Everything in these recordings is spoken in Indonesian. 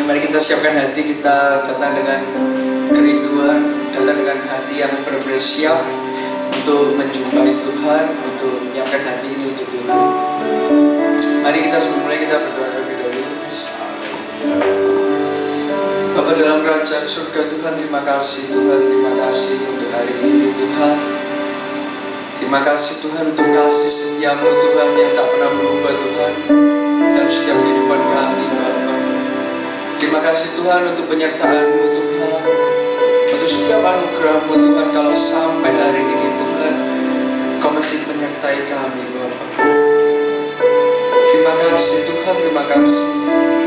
Mari kita siapkan hati, kita datang dengan kerinduan, datang dengan hati yang benar-benar siap untuk menjumpai Tuhan, untuk menyiapkan hati ini untuk Tuhan. Mari kita sebelumnya kita berdoa terlebih dahulu. Bapa dalam kerajaan surga Tuhan, terima kasih Tuhan, terima kasih untuk hari ini Tuhan. Terima kasih Tuhan untuk kasih setiamu Tuhan yang tak pernah berubah Tuhan dalam setiap kehidupan kami Bapa. Terima kasih Tuhan untuk penyertaan-Mu Tuhan, untuk setiap anugerah-Mu Tuhan. Kalau sampai hari ini Tuhan Kau masih menyertai kami Bapa. Terima kasih Tuhan, terima kasih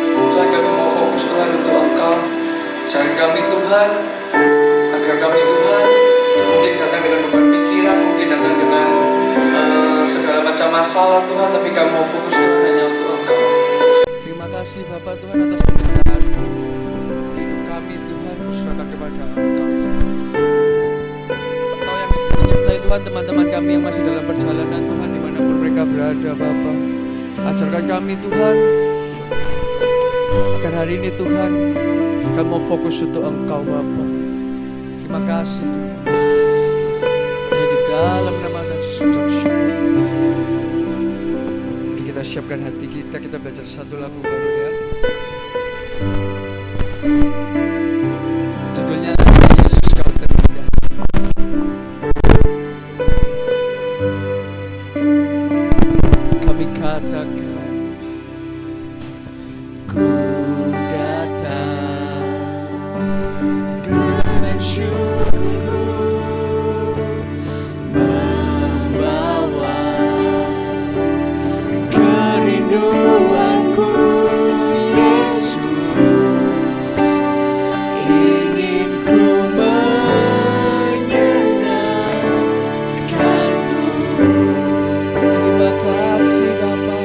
Tuhan. Kami mau fokus Tuhan untuk Engkau. Ajar kami Tuhan, agar kami Tuhan mungkin datang dengan beban pikiran, mungkin datang dengan segala macam masalah Tuhan, tapi kami mau fokus Tuhan hanya untuk Engkau. Terima kasih Bapak Tuhan atas penyertaan-Mu hidup kami Tuhan, kuserahkan kepada Engkau Tuhan. Engkau yang menyertai Tuhan teman-teman kami yang masih dalam perjalanan Tuhan, dimanapun mereka berada Bapak. Ajarkan kami Tuhan, agar hari ini Tuhan kami mau fokus untuk Engkau Bapa. Terima kasih Tuhan. Hanya di dalam nama Yesus bersyukur. Kita siapkan hati kita, kita belajar satu lagu baru ya. Judulnya Yesus Kau Terindah. Kami katakan syukurku membawa kerinduanku, Yesus ingin ku menyenangkanmu. Terima kasih Bapa.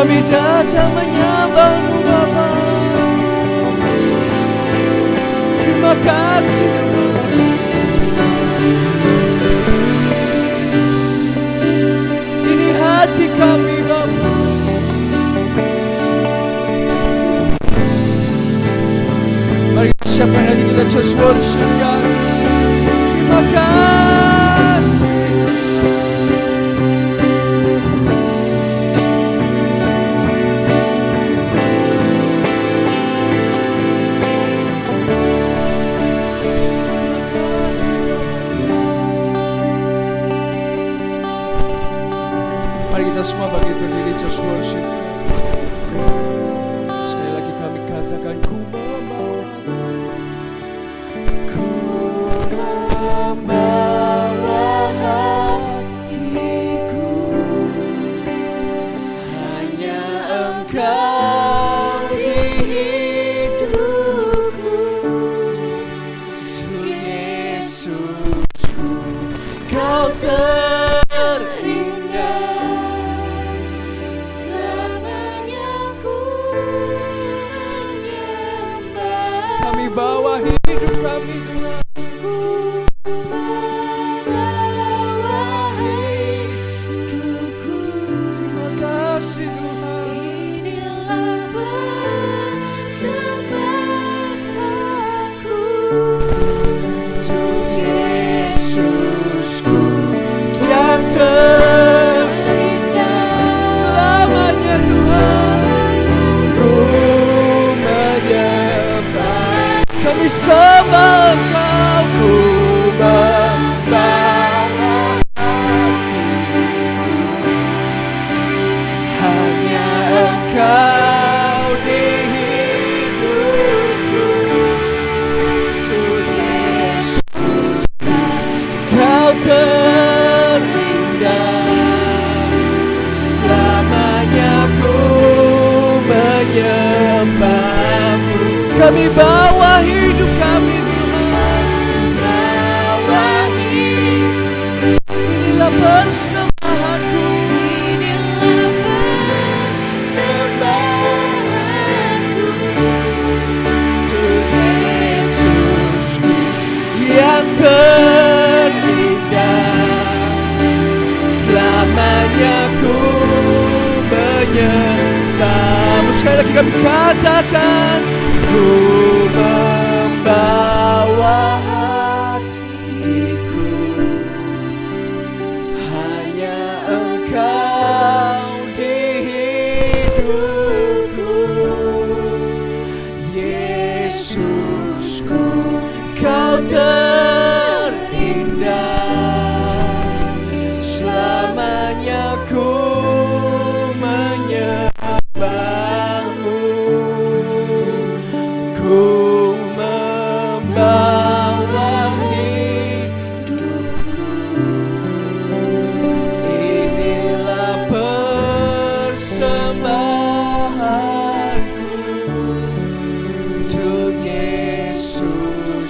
Kami datang menyembah-Mu Bapa. Terima kasih Tuhan. Ini hati kami Bapa. Mari siapa hati kita just worship God. Terima kasih. Kita semua bagi berdiri just worship God. Sekali lagi kami katakan ku membawa hatiku, hanya Engkau di hidupku, Tuhan Yesusku, Kau bawa hidup kami Tuhan. Ku membawa hidupku. Terima kasih Tuhan. Inilah persembahanku, Tuhan Yesusku yang terindah selamanya Tuhan. Ku kami sembah Engkau, ku membawa hatiku, hanya Engkau di hidupku, Tuhan Yesus, Kau terindah selamanya. Ku menyembah-Mu. Kami bawa hidup kami Tuhan, bawa hidup. Inilah persembahanku, inilah persembahanku, Tuhan Yesusku yang terindah selamanya. Ku menyembah-Mu. Sekali lagi kami katakan ku membawa hatiku, hanya Engkau di hidupku, Yesusku, Kau terindah selamanya. Ku menyembah-Mu. Ku membawa hidupku, inilah persembahanku, Tuhan Yesus.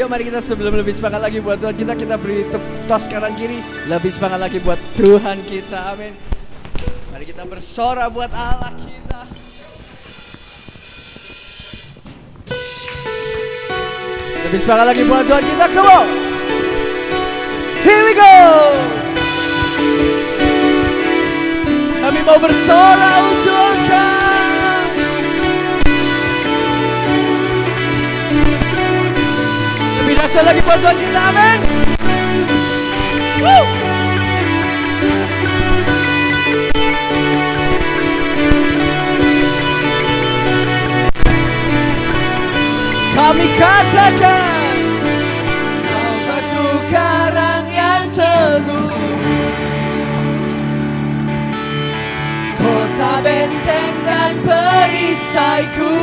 Yuk mari kita sebelum lebih semangat lagi buat Tuhan kita beri tos kanan kiri. Lebih semangat lagi buat Tuhan kita. Amin. Mari kita bersorak buat Allah kita. Lebih semangat lagi buat Tuhan kita. Come on. Here we go. Kami mau bersorak untuk Engkau. Lebih dahsyat lagi buat Tuhan kita. Amin. Woo. Kami katakan Kau batu karang yang teguh, kota benteng dan perisaiku,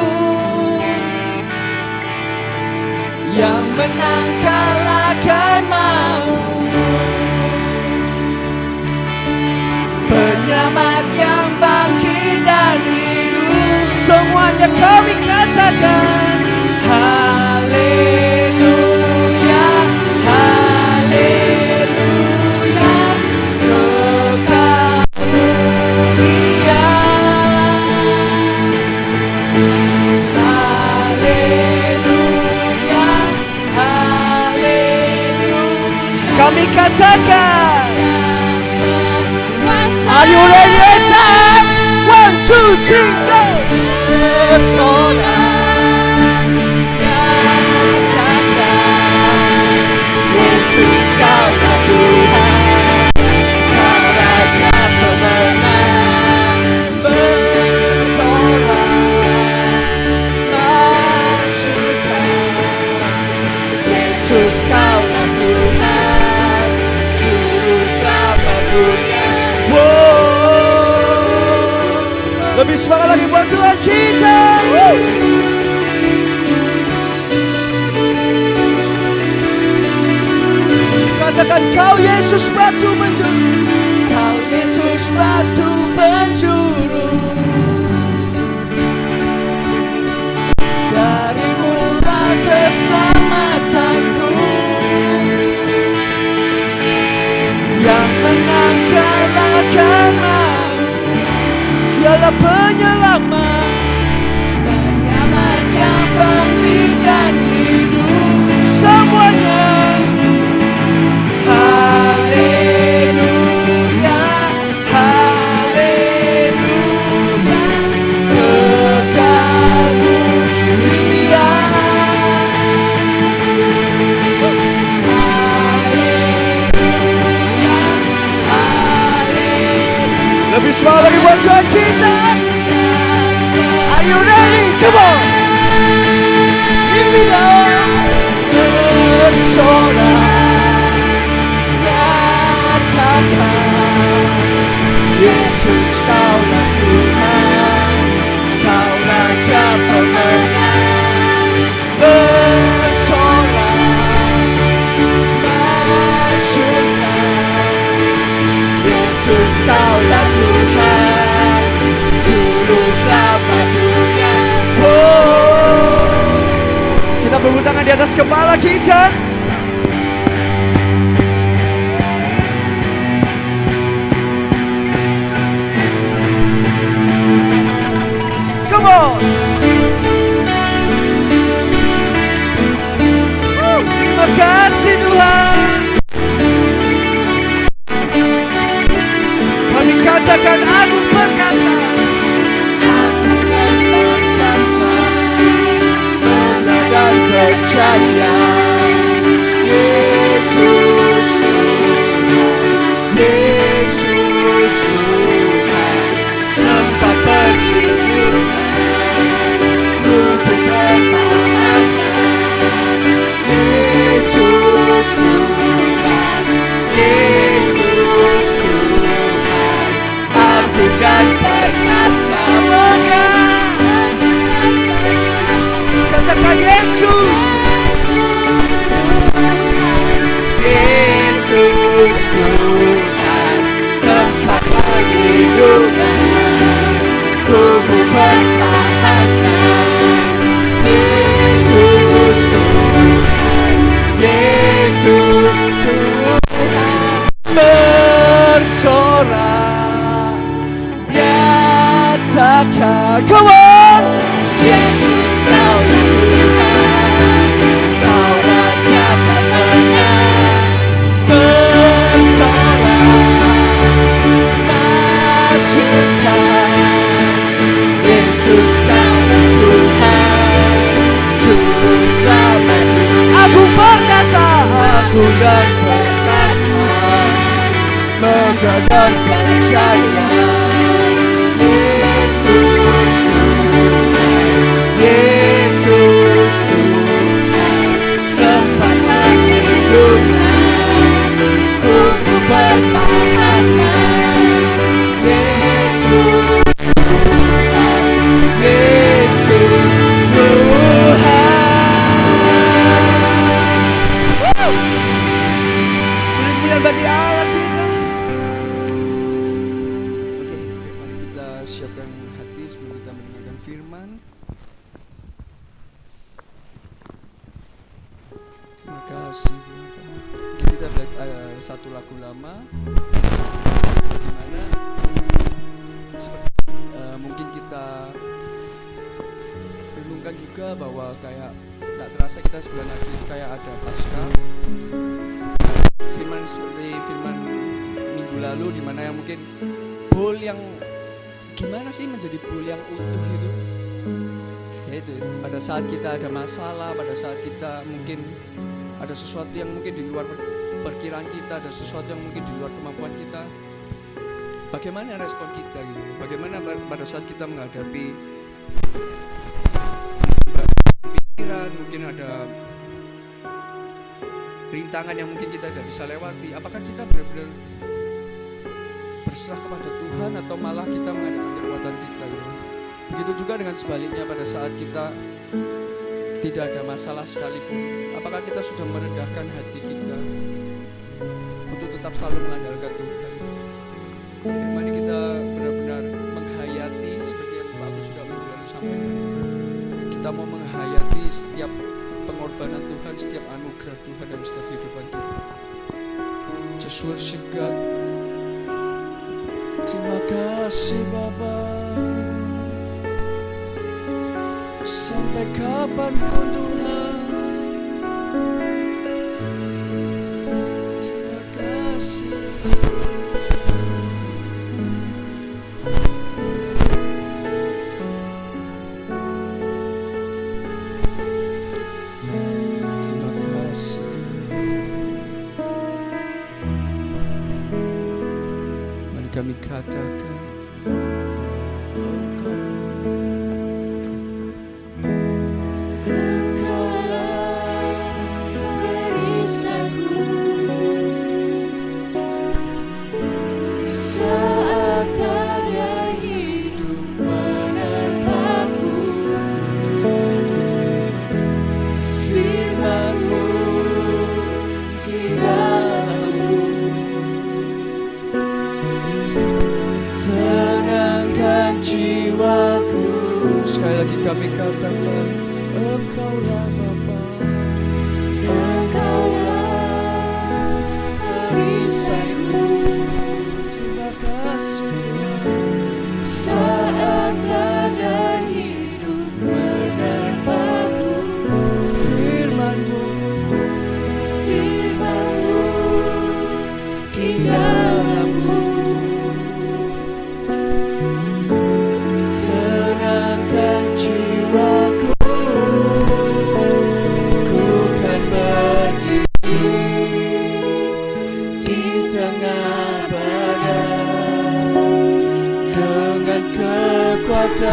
yang menang kalahkan maut, penyelamat yang bangkit dan hidup. Semuanya kami katakan haleluya, haleluya, kekal mulia. Haleluya, haleluya. Kami katakan, are you ready, Sam? 1, 2, 3, go! Bersorak. Yesus kaulah Tuhan, Kau Raja pemenang, bersorak, masyurkan. Yesus kaulah Tuhan, Juru Selamat dunia. Wow. Lebih semangat lagi buat Tuhan kita. Katakan Kau Yesus batu penjuru, Kau Yesus batu penjuru. Dari mula keselamatanku, yang menang kalahkan maut. Dialah penyelamat, penyelamat yang bangkitkan hidup. Semuanya haleluya, haleluya, kekal mulia. Haleluya, haleluya. Lebih semangat lagi buat Tuhan kita. Are you ready? Come on. Give me that. Bersorak, Yesus kaulah Tuhan, Kau Raja pemenang, bersorak, masyurkan. Yesus kaulah Tuhan, Juru Selamat dunia. Oh, kita bungkuk tangan di atas kepala kita. Terima kasih Tuhan. Kami katakan Agung perkasa, Agung dan perkasa, benar dan percaya. bersorak, nyatakan, come on. Yesus kaulah Tuhan, Kau Raja pemenang. Bersorak, masyurkan, Yesus kaulah Tuhan, Juru Selamatku. agung perkasa, agung dan perkasa, megah dan percaya. Yesus Tuhan, Yesus Tuhan, tempat perlindungan, Kuku pertahanan. Yesus Tuhan, Yesus Tuhan. Puji-pujian bagi Allah kita. Oke, mari kita siapkan hati sebelum kita mendengarkan firman. Terima kasih Bapak. Kita belajar satu lagu lama, di mana seperti mungkin kita renungkan juga bahwa kayak tak terasa kita sebulan lagi itu kayak ada pasca. Firman seperti firman minggu lalu, di mana yang mungkin bowl yang gimana sih menjadi bowl yang utuh itu, yaitu pada saat kita ada masalah, pada saat kita mungkin ada sesuatu yang mungkin di luar perkiraan kita, ada sesuatu yang mungkin di luar kemampuan kita, bagaimana respon kita gitu, bagaimana pada saat kita menghadapi pikiran, mungkin ada rintangan yang mungkin kita tidak bisa lewati, apakah kita benar-benar berserah kepada Tuhan atau malah kita mengandalkan kekuatan kita gitu. Begitu juga dengan sebaliknya, pada saat kita tidak ada masalah sekalipun, apakah kita sudah merendahkan hati kita untuk tetap selalu mengandalkan Tuhan. Ya, mari kita benar-benar menghayati seperti yang Pak Agus sudah minggu lalu sampaikan. Kita mau menghayati setiap pengorbanan Tuhan, setiap anugerah Tuhan dalam setiap kehidupan kita. Just worship God. Terima kasih Bapa. Sampai kapanpun Tuhan. Terima kasih Yesus. Terima kasih Tuhan. Mari kami katakan Engkaulah perisaiku saat badai hidup menerpaku. Firman-Mu di dalamku tenangkan jiwaku. Sekali lagi kami katakan, Engkaulah Bapa, Engkaulah perisaiku terima kasih Tuhan. saat badai hidup menerpaku. Firman-Mu Firman-Mu di dalamku tenangkan jiwaku. Ku kan berdiri di tengah badai dengan kekuatan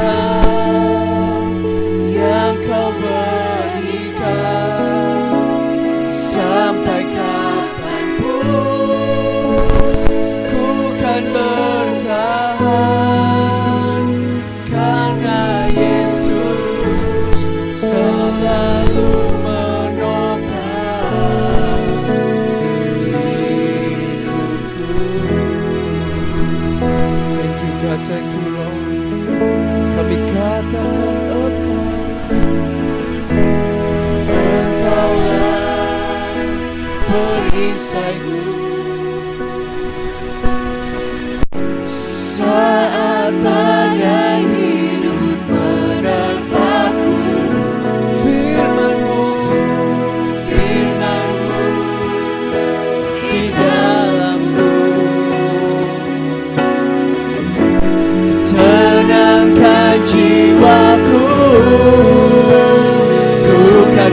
yang Kau berikan. Sampai kapanpun ku kan bertahan, karena Yesus selalu menopang hidupku. Thank you God, thank you Lord. Kami katakan Engkaulah perisaiku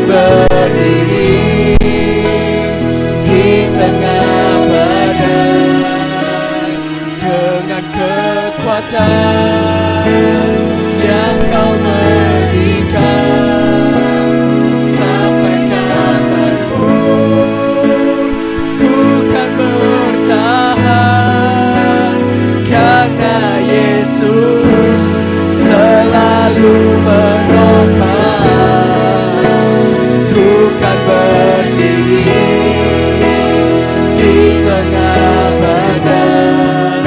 berdiri di tengah badai dengan kekuatan yang Kau berikan. Sampai kapanpun ku kan bertahan, karena Yesus selalu menopang. Ku kan berdiri di tengah badai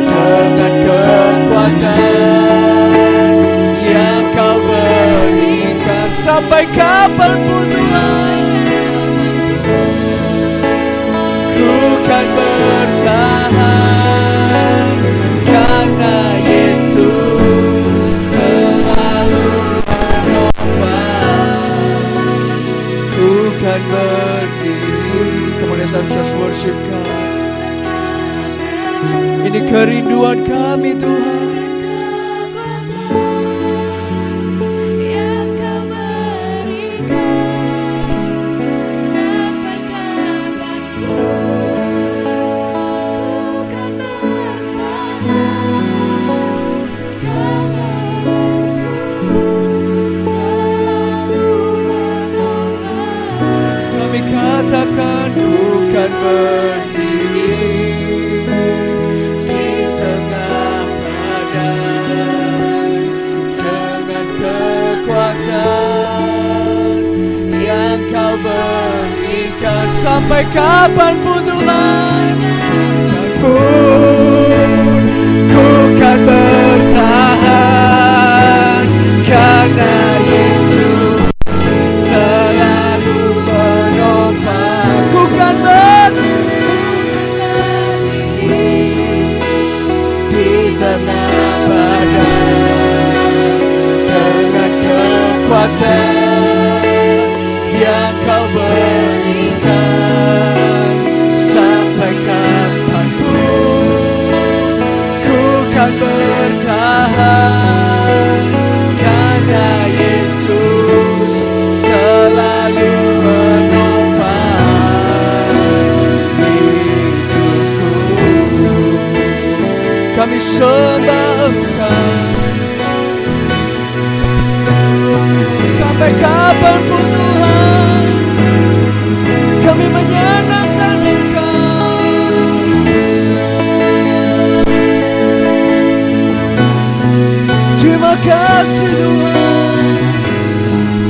dengan kekuatan yang Kau berikan. Sampai kapanpun Tuhan, ku kan bertahan, karena Yesus selalu menopang. Ku kan berdiri. Come on, let's just worship God. Ini kerinduan kami Tuhan. yang Kau berikan. Sampai kapanpun ku kan bertahan, karena Yesus selalu menopang. Kami katakan ku kan berdiri di tengah badai dengan kekuatan yang Kau berikan. Sampai kapanpun Tuhan, pun ku kan bertahan, karena Yesus selalu menopang. Ku kan berdiri di tengah badai dengan kekuatan yang Kau berikan. Sampai kapanpun ku kan bertahan, karena Yesus selalu menopang hidupku. Kami sembah Engkau. Sampai kapanpun Tuhan, kami menyenangkan Engkau. Terima kasih Tuhan.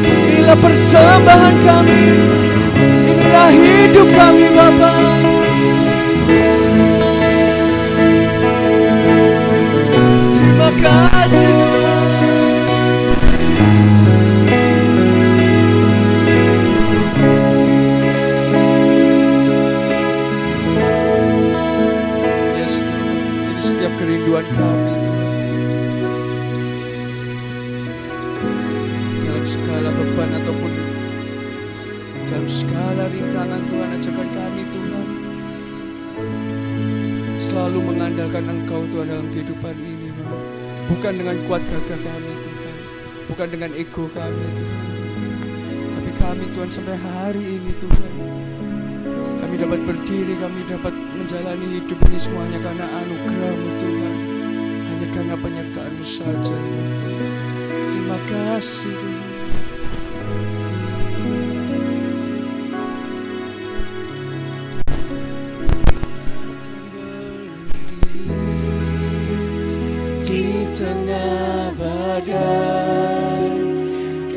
Inilah persembahan kami, inilah hidup kami Bapa. Terima kasih Tuhan. Yes Tuhan, ini setiap kerinduan kami Tuhan. Dalam segala beban ataupun dalam segala rintangan Tuhan, ajarkan kami Tuhan selalu mengandalkan Engkau Tuhan dalam kehidupan ini Tuhan. Bukan dengan kuat gagah kami Tuhan, bukan dengan ego kami Tuhan, tapi kami Tuhan sampai hari ini Tuhan, kami dapat berdiri, kami dapat menjalani hidup ini semuanya karena anugerah-Mu Tuhan, hanya karena penyertaan-Mu saja Tuhan. Terima kasih Tuhan. Di tengah badai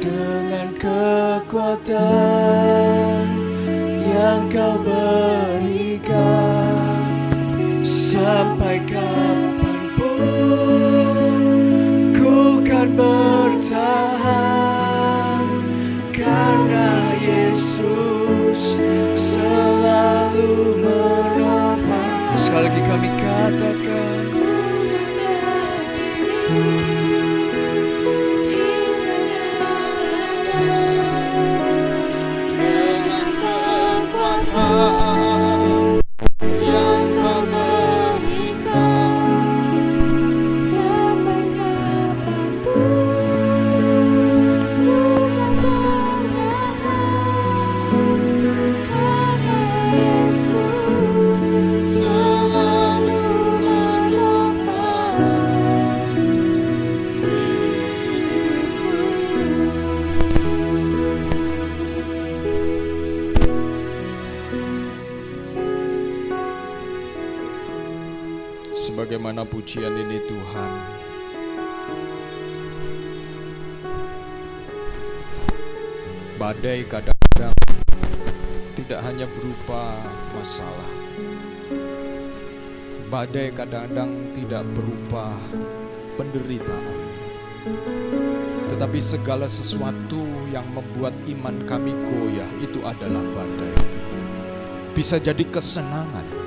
dengan kekuatan yang Kau berikan. Sampai kapanpun ku kan bertahan, karena Yesus selalu menopang. Sekali lagi kami katakan, yang Kau berikan. Sampai kapanpun ku kan bertahan, Sebagaimana pujian ini Tuhan, badai kadang-kadang tidak hanya berupa masalah. Badai kadang-kadang tidak berupa penderitaan. Tetapi segala sesuatu yang membuat iman kami goyah itu adalah badai. Bisa jadi kesenangan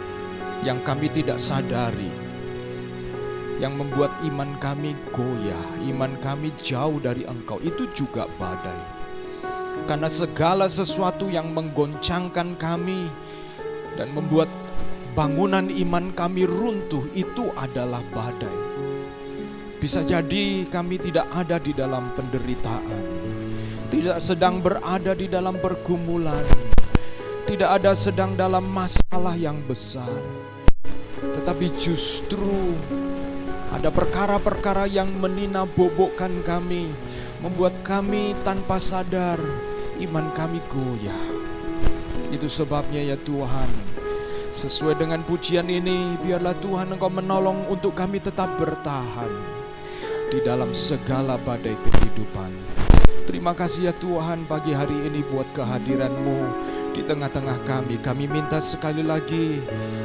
yang kami tidak sadari, yang membuat iman kami goyah, iman kami jauh dari Engkau, itu juga badai. Karena segala sesuatu yang menggoncangkan kami dan membuat bangunan iman kami runtuh itu adalah badai. Bisa jadi kami tidak ada di dalam penderitaan, tidak sedang berada di dalam pergumulan, tidak ada sedang dalam masalah yang besar. Tetapi justru ada perkara-perkara yang menina-bobokkan kami, membuat kami tanpa sadar iman kami goyah. Itu sebabnya ya Tuhan, sesuai dengan pujian ini, biarlah Tuhan Engkau menolong untuk kami tetap bertahan di dalam segala badai kehidupan. Terima kasih ya Tuhan pagi hari ini buat kehadiran-Mu di tengah-tengah kami. Kami minta sekali lagi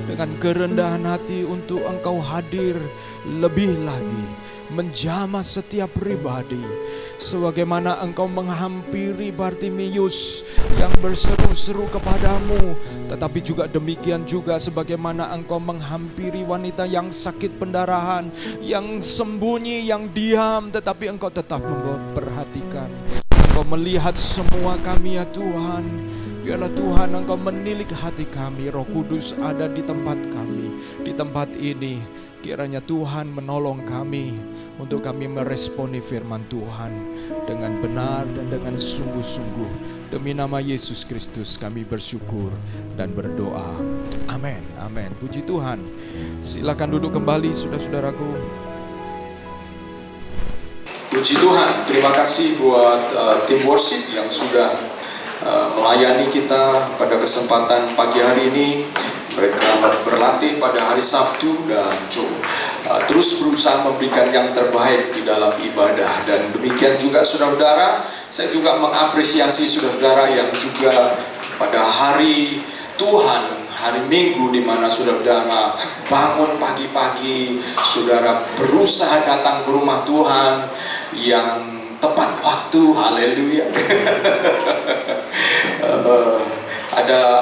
dengan kerendahan hati untuk Engkau hadir lebih lagi, menjamah setiap pribadi. Sebagaimana Engkau menghampiri Bartimius yang berseru-seru kepadamu, tetapi juga demikian juga sebagaimana Engkau menghampiri wanita yang sakit pendarahan, yang sembunyi, yang diam, tetapi Engkau tetap memperhatikan. Engkau melihat semua kami ya Tuhan. Biarlah Tuhan Engkau menilik hati kami. Roh Kudus ada di tempat kami, di tempat ini. Kiranya Tuhan menolong kami untuk kami meresponi firman Tuhan dengan benar dan dengan sungguh-sungguh. Demi nama Yesus Kristus kami bersyukur dan berdoa. Amin. Amin. Puji Tuhan. Silakan duduk kembali saudara-saudaraku. Puji Tuhan, terima kasih buat tim worship yang sudah melayani kita pada kesempatan pagi hari ini. Mereka berlatih pada hari Sabtu dan terus berusaha memberikan yang terbaik di dalam ibadah. Dan demikian juga saudara-saudara, saya juga mengapresiasi saudara-saudara yang juga pada hari Tuhan, hari Minggu, di mana saudara-saudara bangun pagi-pagi, saudara berusaha datang ke rumah Tuhan yang tepat waktu. Haleluya.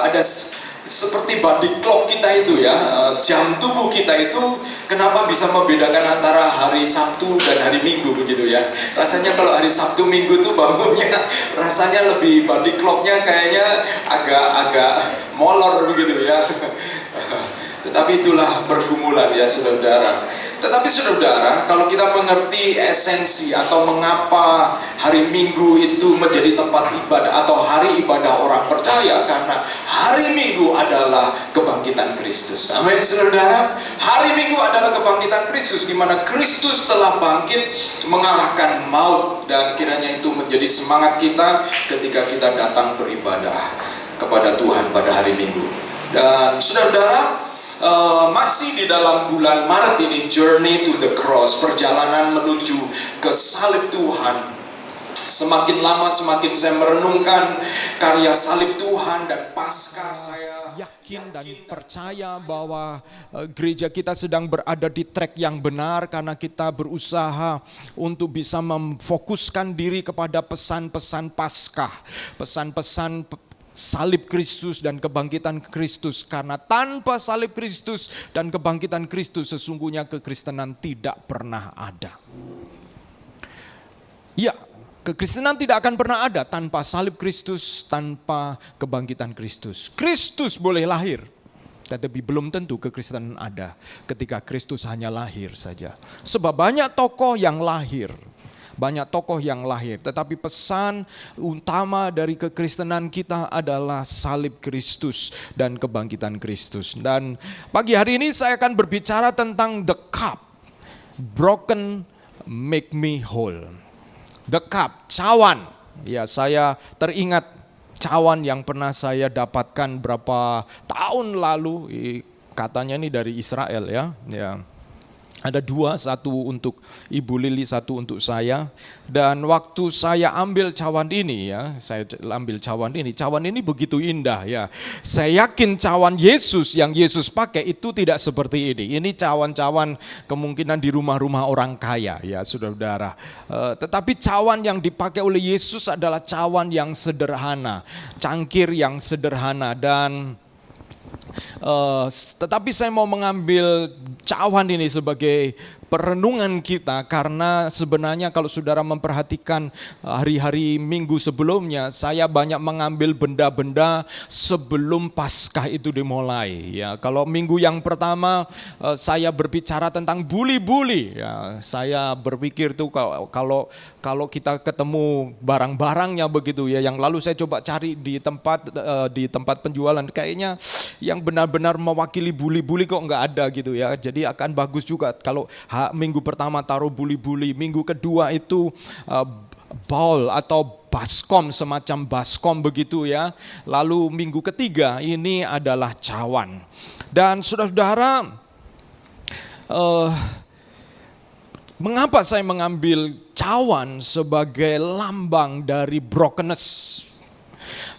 Ada seperti body clock kita itu ya, jam tubuh kita itu kenapa bisa membedakan antara hari Sabtu dan hari Minggu begitu ya. Rasanya kalau hari Sabtu Minggu tuh bangunnya rasanya lebih body clocknya kayaknya agak molor begitu ya. Tetapi itulah pergumulan ya saudara-saudara. Tetapi saudara-saudara, kalau kita mengerti esensi atau mengapa hari Minggu itu menjadi tempat ibadah atau hari ibadah orang percaya, karena hari Minggu adalah kebangkitan Kristus. Amin saudara. Hari Minggu adalah kebangkitan Kristus, di mana Kristus telah bangkit mengalahkan maut, dan kiranya itu menjadi semangat kita ketika kita datang beribadah kepada Tuhan pada hari Minggu. Dan saudara-saudara, masih di dalam bulan Maret ini, Journey to the Cross, perjalanan menuju ke salib Tuhan. Semakin lama semakin saya merenungkan karya salib Tuhan dan pasca saya yakin dan percaya bahwa gereja kita sedang berada di track yang benar, karena kita berusaha untuk bisa memfokuskan diri kepada pesan-pesan Paskah, pesan-pesan salib Kristus dan kebangkitan Kristus. Karena tanpa salib Kristus dan kebangkitan Kristus, sesungguhnya kekristenan tidak pernah ada. Ya, kekristenan tidak akan pernah ada tanpa salib Kristus, tanpa kebangkitan Kristus. Kristus boleh lahir, tetapi belum tentu kekristenan ada ketika Kristus hanya lahir saja. Sebab banyak tokoh yang lahir, tetapi pesan utama dari kekristenan kita adalah salib Kristus dan kebangkitan Kristus. Dan pagi hari ini saya akan berbicara tentang the cup broken make me whole. The cup, cawan. Ya, saya teringat cawan yang pernah saya dapatkan berapa tahun lalu. katanya ini dari Israel ya. Ada 2, satu untuk Ibu Lili, satu untuk saya. Dan waktu saya ambil cawan ini ya, cawan ini begitu indah ya. Saya yakin cawan Yesus yang Yesus pakai itu tidak seperti ini. Ini cawan-cawan kemungkinan di rumah-rumah orang kaya ya, saudara-saudara. Tetapi cawan yang dipakai oleh Yesus adalah cawan yang sederhana, cangkir yang sederhana. Dan tetapi saya mau mengambil cawan ini sebagai perenungan kita, karena sebenarnya kalau saudara memperhatikan hari-hari minggu sebelumnya, saya banyak mengambil benda-benda sebelum Paskah itu dimulai. Ya, kalau minggu yang pertama saya berbicara tentang buli-buli. Ya, saya berpikir tuh kalau kita ketemu barang-barangnya begitu ya, yang lalu saya coba cari di tempat penjualan, kayaknya yang benar-benar mewakili buli-buli kok nggak ada gitu ya. Jadi akan bagus juga kalau minggu pertama taruh buli-buli, minggu kedua itu bowl atau baskom, semacam baskom begitu ya. Lalu minggu ketiga ini adalah cawan. Dan saudara-saudara, mengapa saya mengambil cawan sebagai lambang dari brokenness,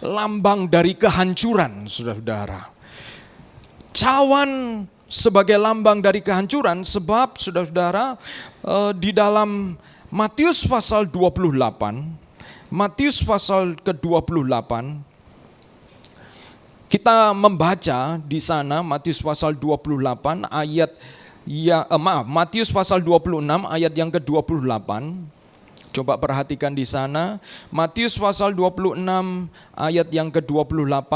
lambang dari kehancuran, saudara-saudara. Cawan sebagai lambang dari kehancuran, sebab saudara-saudara di dalam Matius pasal 28, Matius pasal ke-28, kita membaca di sana Matius pasal 28 ayat Matius pasal 26 ayat yang ke-28. Coba perhatikan di sana, Matius pasal 26 ayat yang ke-28.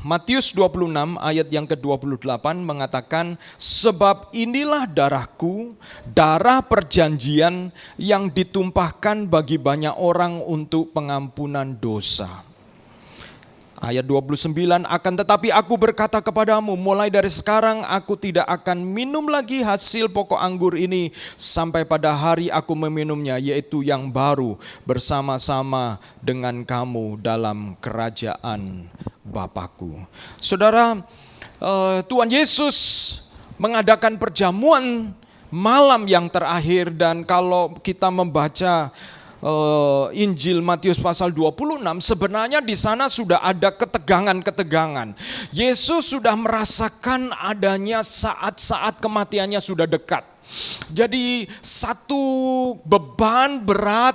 Matius 26 ayat yang ke-28 mengatakan, sebab inilah darahku, darah perjanjian yang ditumpahkan bagi banyak orang untuk pengampunan dosa. Ayat 29, akan tetapi aku berkata kepadamu, mulai dari sekarang aku tidak akan minum lagi hasil pokok anggur ini sampai pada hari aku meminumnya, yaitu yang baru bersama-sama dengan kamu dalam kerajaan Bapakku. Saudara, Tuhan Yesus mengadakan perjamuan malam yang terakhir, dan kalau kita membaca Injil Matius pasal 26, sebenarnya di sana sudah ada ketegangan-ketegangan. Yesus sudah merasakan adanya saat-saat kematiannya sudah dekat. Jadi satu beban berat,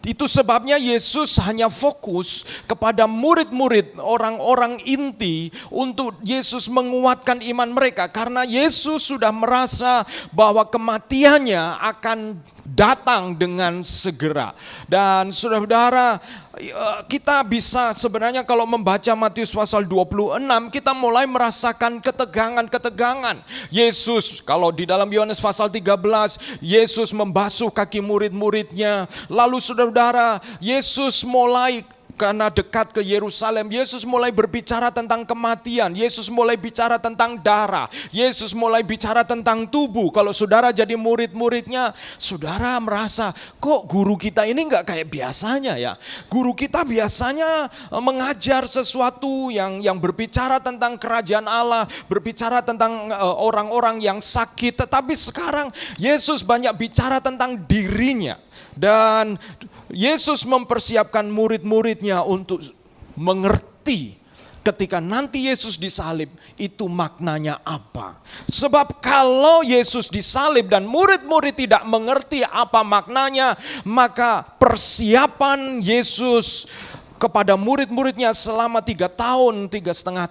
itu sebabnya Yesus hanya fokus kepada murid-murid, orang-orang inti, untuk Yesus menguatkan iman mereka. Karena Yesus sudah merasa bahwa kematiannya akan datang dengan segera. Dan saudara-saudara, kita bisa sebenarnya kalau membaca Matius pasal 26, kita mulai merasakan ketegangan-ketegangan. Yesus, kalau di dalam Yohanes pasal 13, Yesus membasuh kaki murid-muridnya. Lalu saudara-saudara, Yesus mulai, karena dekat ke Yerusalem, Yesus mulai berbicara tentang kematian, Yesus mulai bicara tentang darah, Yesus mulai bicara tentang tubuh. Kalau saudara jadi murid-muridnya, saudara merasa, kok guru kita ini enggak kayak biasanya ya. Guru kita biasanya mengajar sesuatu yang berbicara tentang kerajaan Allah, berbicara tentang orang-orang yang sakit. Tetapi sekarang Yesus banyak bicara tentang dirinya. Dan Yesus mempersiapkan murid-muridnya untuk mengerti ketika nanti Yesus disalib itu maknanya apa. Sebab kalau Yesus disalib dan murid-murid tidak mengerti apa maknanya, maka persiapan Yesus kepada murid-muridnya selama 3,5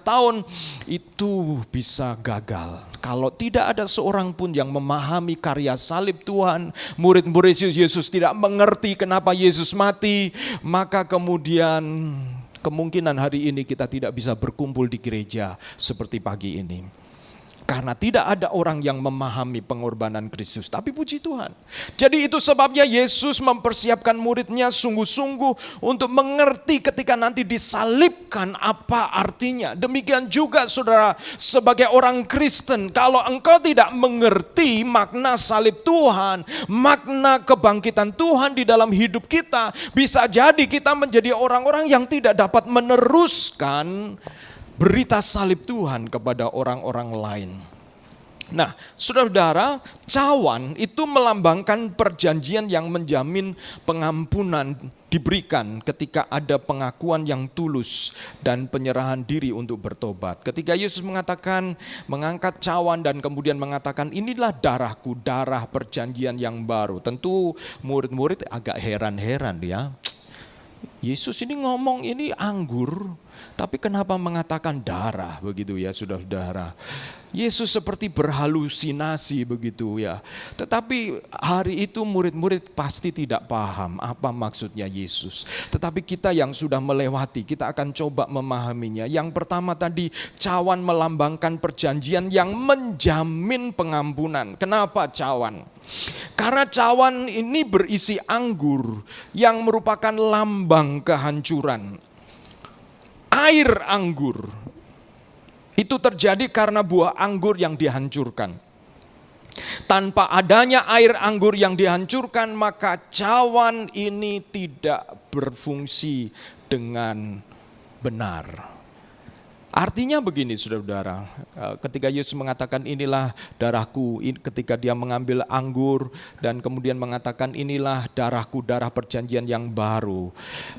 tahun itu bisa gagal. Kalau tidak ada seorang pun yang memahami karya salib Tuhan, murid-murid Yesus tidak mengerti kenapa Yesus mati, maka kemudian kemungkinan hari ini kita tidak bisa berkumpul di gereja seperti pagi ini. Karena tidak ada orang yang memahami pengorbanan Kristus. Tapi puji Tuhan. Jadi itu sebabnya Yesus mempersiapkan muridnya sungguh-sungguh untuk mengerti ketika nanti disalibkan apa artinya. Demikian juga saudara, sebagai orang Kristen, kalau engkau tidak mengerti makna salib Tuhan, makna kebangkitan Tuhan di dalam hidup kita, bisa jadi kita menjadi orang-orang yang tidak dapat meneruskan berita salib Tuhan kepada orang-orang lain. Nah, saudara-saudara, cawan itu melambangkan perjanjian yang menjamin pengampunan diberikan ketika ada pengakuan yang tulus dan penyerahan diri untuk bertobat. Ketika Yesus mengatakan, mengangkat cawan dan kemudian mengatakan, inilah darahku, darah perjanjian yang baru. Tentu murid-murid agak heran-heran ya. Yesus ini ngomong ini anggur, tapi kenapa mengatakan darah begitu ya saudara-saudara. Yesus seperti berhalusinasi begitu ya. Tetapi hari itu murid-murid pasti tidak paham apa maksudnya Yesus. Tetapi kita yang sudah melewati, kita akan coba memahaminya. Yang pertama tadi, cawan melambangkan perjanjian yang menjamin pengampunan. Kenapa cawan? Karena cawan ini berisi anggur yang merupakan lambang kehancuran. Air anggur itu terjadi karena buah anggur yang dihancurkan. Tanpa adanya air anggur yang dihancurkan, maka cawan ini tidak berfungsi dengan benar. Artinya begini saudara-saudara, ketika Yesus mengatakan inilah darahku, ketika dia mengambil anggur dan kemudian mengatakan inilah darahku, darah perjanjian yang baru,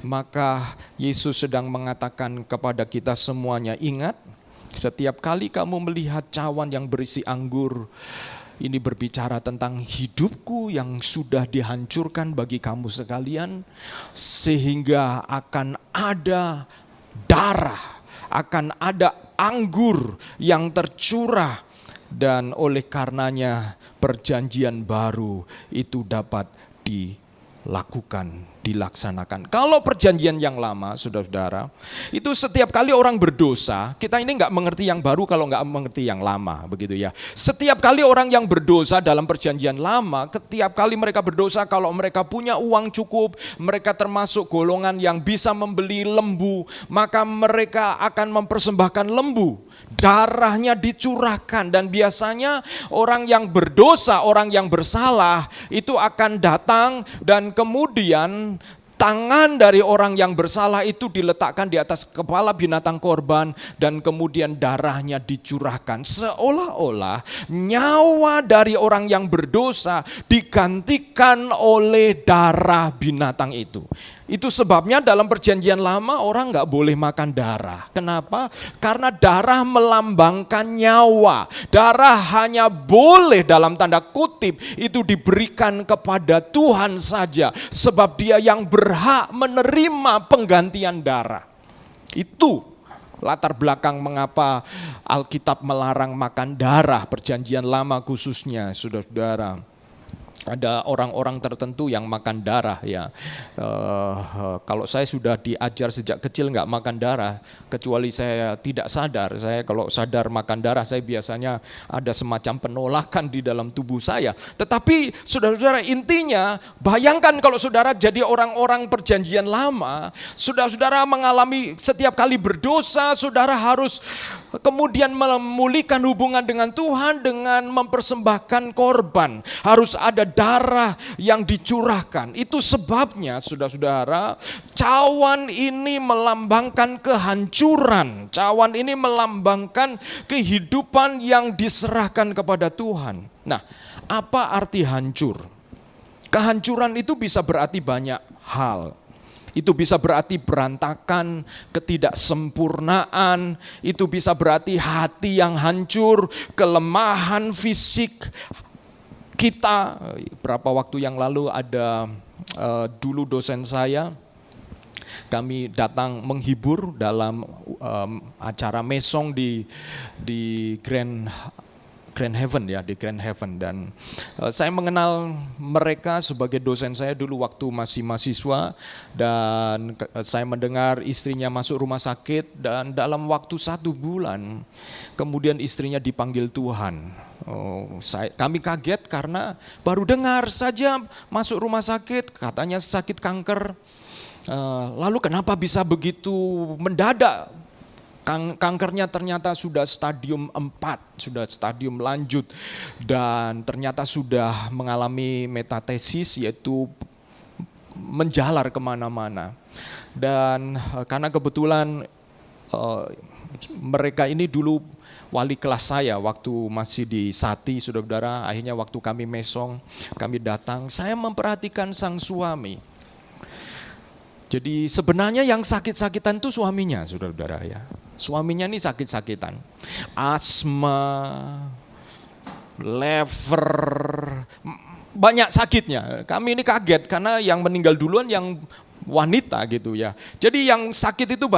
maka Yesus sedang mengatakan kepada kita semuanya, ingat, setiap kali kamu melihat cawan yang berisi anggur, ini berbicara tentang hidupku yang sudah dihancurkan bagi kamu sekalian, sehingga akan ada darah, akan ada anggur yang tercurah, dan oleh karenanya perjanjian baru itu dapat dilakukan, dilaksanakan. Kalau perjanjian yang lama, saudara-saudara, itu setiap kali orang berdosa, kita ini nggak mengerti yang baru kalau nggak mengerti yang lama, begitu ya. Setiap kali orang yang berdosa dalam perjanjian lama, setiap kali mereka berdosa, kalau mereka punya uang cukup, mereka termasuk golongan yang bisa membeli lembu, maka mereka akan mempersembahkan lembu. Darahnya dicurahkan, dan biasanya orang yang berdosa, orang yang bersalah itu akan datang dan kemudian tangan dari orang yang bersalah itu diletakkan di atas kepala binatang korban dan kemudian darahnya dicurahkan. Seolah-olah nyawa dari orang yang berdosa digantikan oleh darah binatang itu. Itu sebabnya dalam perjanjian lama orang nggak boleh makan darah. Kenapa? Karena darah melambangkan nyawa. Darah hanya boleh dalam tanda kutip itu diberikan kepada Tuhan saja. Sebab dia yang berhak menerima penggantian darah. Itu latar belakang mengapa Alkitab melarang makan darah perjanjian lama khususnya, saudara-saudara. Ada orang-orang tertentu yang makan darah ya. Kalau saya sudah diajar sejak kecil nggak makan darah, kecuali saya tidak sadar. Saya kalau sadar makan darah, saya biasanya ada semacam penolakan di dalam tubuh saya. Tetapi saudara-saudara, intinya bayangkan kalau saudara jadi orang-orang perjanjian lama, saudara-saudara mengalami setiap kali berdosa, saudara harus kemudian memulihkan hubungan dengan Tuhan dengan mempersembahkan korban. Harus ada darah yang dicurahkan. Itu sebabnya saudara-saudara, cawan ini melambangkan kehancuran. Cawan ini melambangkan kehidupan yang diserahkan kepada Tuhan. Nah, apa arti hancur? Kehancuran itu bisa berarti banyak hal. Itu bisa berarti berantakan, ketidaksempurnaan, itu bisa berarti hati yang hancur, kelemahan fisik kita. Berapa waktu yang lalu ada dulu dosen saya, kami datang menghibur dalam acara mesong di Grand Grand Haven ya, di Grand Haven. Dan saya mengenal mereka sebagai dosen saya dulu waktu masih mahasiswa, dan saya mendengar istrinya masuk rumah sakit dan dalam waktu 1 bulan kemudian istrinya dipanggil Tuhan. Kami kaget karena baru dengar saja masuk rumah sakit, katanya sakit kanker. Lalu kenapa bisa begitu mendadak? Kankernya ternyata sudah stadium 4, sudah stadium lanjut, dan ternyata sudah mengalami metastasis, yaitu menjalar kemana-mana. Dan karena kebetulan mereka ini dulu wali kelas saya waktu masih di Sati, saudara-saudara. Akhirnya waktu kami mesong, kami datang, saya memperhatikan sang suami. Jadi sebenarnya yang sakit-sakitan itu suaminya, saudara-saudara ya. Suaminya ini sakit-sakitan. Asma, lever, banyak sakitnya. Kami ini kaget karena yang meninggal duluan yang wanita gitu ya. Jadi yang sakit itu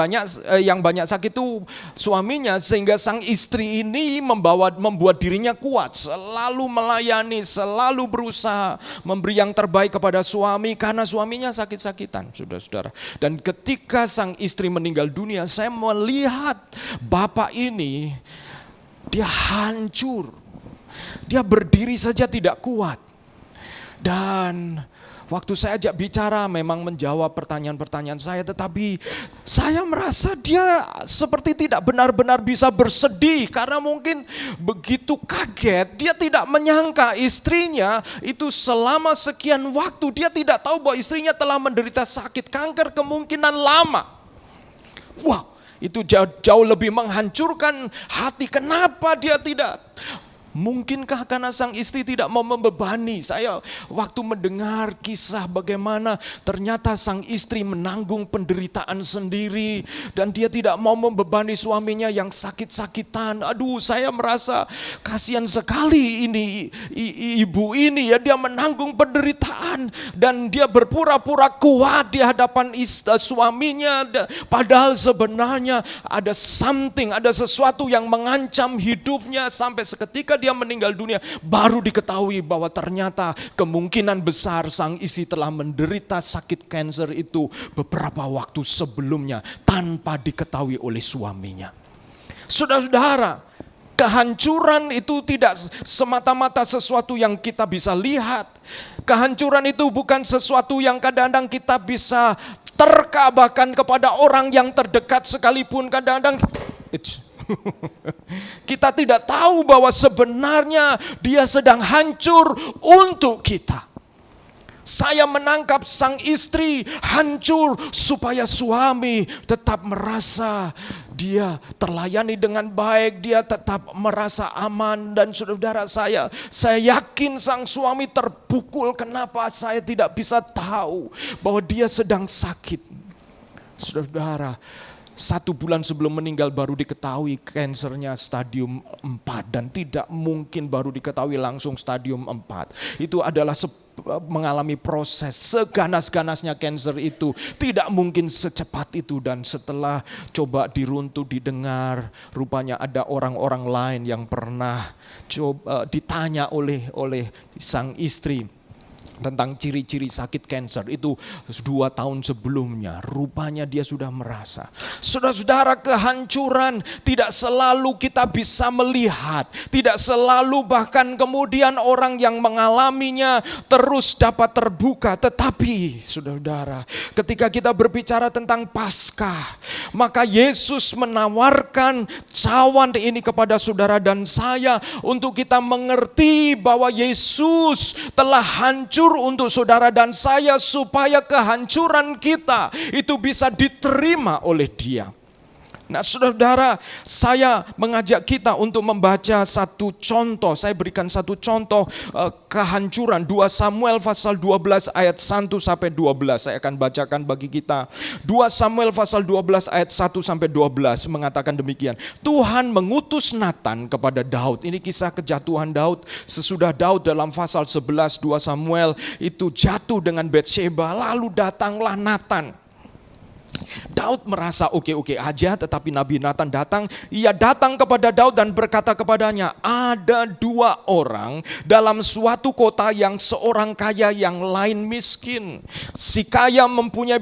yang banyak sakit itu suaminya, sehingga sang istri ini membuat dirinya kuat, selalu melayani, selalu berusaha memberi yang terbaik kepada suami karena suaminya sakit-sakitan, saudara-saudara. Dan ketika sang istri meninggal dunia, saya melihat bapak ini dia hancur. Dia berdiri saja tidak kuat. Dan waktu saya ajak bicara memang menjawab pertanyaan-pertanyaan saya, tetapi saya merasa dia seperti tidak benar-benar bisa bersedih karena mungkin begitu kaget, dia tidak menyangka istrinya itu selama sekian waktu dia tidak tahu bahwa istrinya telah menderita sakit kanker kemungkinan lama. Wah, itu jauh lebih menghancurkan hati. Kenapa dia tidak? Mungkinkah karena sang istri tidak mau membebani? Saya waktu mendengar kisah bagaimana ternyata sang istri menanggung penderitaan sendiri dan dia tidak mau membebani suaminya yang sakit-sakitan. Aduh, saya merasa kasihan sekali ini ibu ini ya, dia menanggung penderitaan dan dia berpura-pura kuat di hadapan suaminya, padahal sebenarnya ada sesuatu yang mengancam hidupnya. Sampai seketika dia meninggal dunia, baru diketahui bahwa ternyata kemungkinan besar sang istri telah menderita sakit kanker itu beberapa waktu sebelumnya tanpa diketahui oleh suaminya. Saudara-saudara, kehancuran itu tidak semata-mata sesuatu yang kita bisa lihat. Kehancuran itu bukan sesuatu yang kadang-kadang kita bisa terka bahkan kepada orang yang terdekat sekalipun. Kadang-kadang kita tidak tahu bahwa sebenarnya dia sedang hancur untuk kita. Saya menangkap sang istri hancur supaya suami tetap merasa dia terlayani dengan baik, dia tetap merasa aman. Dan saudara saya yakin sang suami terpukul, kenapa saya tidak bisa tahu bahwa dia sedang sakit. Saudara, 1 bulan sebelum meninggal baru diketahui kansernya stadium 4 dan tidak mungkin baru diketahui langsung stadium 4. Itu adalah mengalami proses seganas-ganasnya kanser itu. Tidak mungkin secepat itu, dan setelah coba diruntuh didengar, rupanya ada orang-orang lain yang pernah ditanya oleh sang istri tentang ciri-ciri sakit kanker itu 2 tahun sebelumnya. Rupanya dia sudah merasa. Saudara-saudara, kehancuran tidak selalu kita bisa melihat, tidak selalu bahkan kemudian orang yang mengalaminya terus dapat terbuka. Tetapi saudara-saudara, ketika kita berbicara tentang Paskah, maka Yesus menawarkan cawan ini kepada saudara dan saya untuk kita mengerti bahwa Yesus telah hancur untuk saudara dan saya supaya kehancuran kita itu bisa diterima oleh Dia. Nah, saudara, saya mengajak kita untuk membaca satu contoh. Saya berikan satu contoh kehancuran. 2 Samuel pasal 12 ayat 1 sampai 12. Saya akan bacakan bagi kita. 2 Samuel pasal 12 ayat 1 sampai 12 mengatakan demikian. Tuhan mengutus Nathan kepada Daud. Ini kisah kejatuhan Daud. Sesudah Daud dalam pasal 11 2 Samuel itu jatuh dengan Batsheba, lalu datanglah Nathan. Daud merasa oke-oke aja, tetapi Nabi Nathan datang. Ia datang kepada Daud dan berkata kepadanya, ada 2 orang dalam suatu kota yang seorang kaya yang lain miskin. Si kaya mempunyai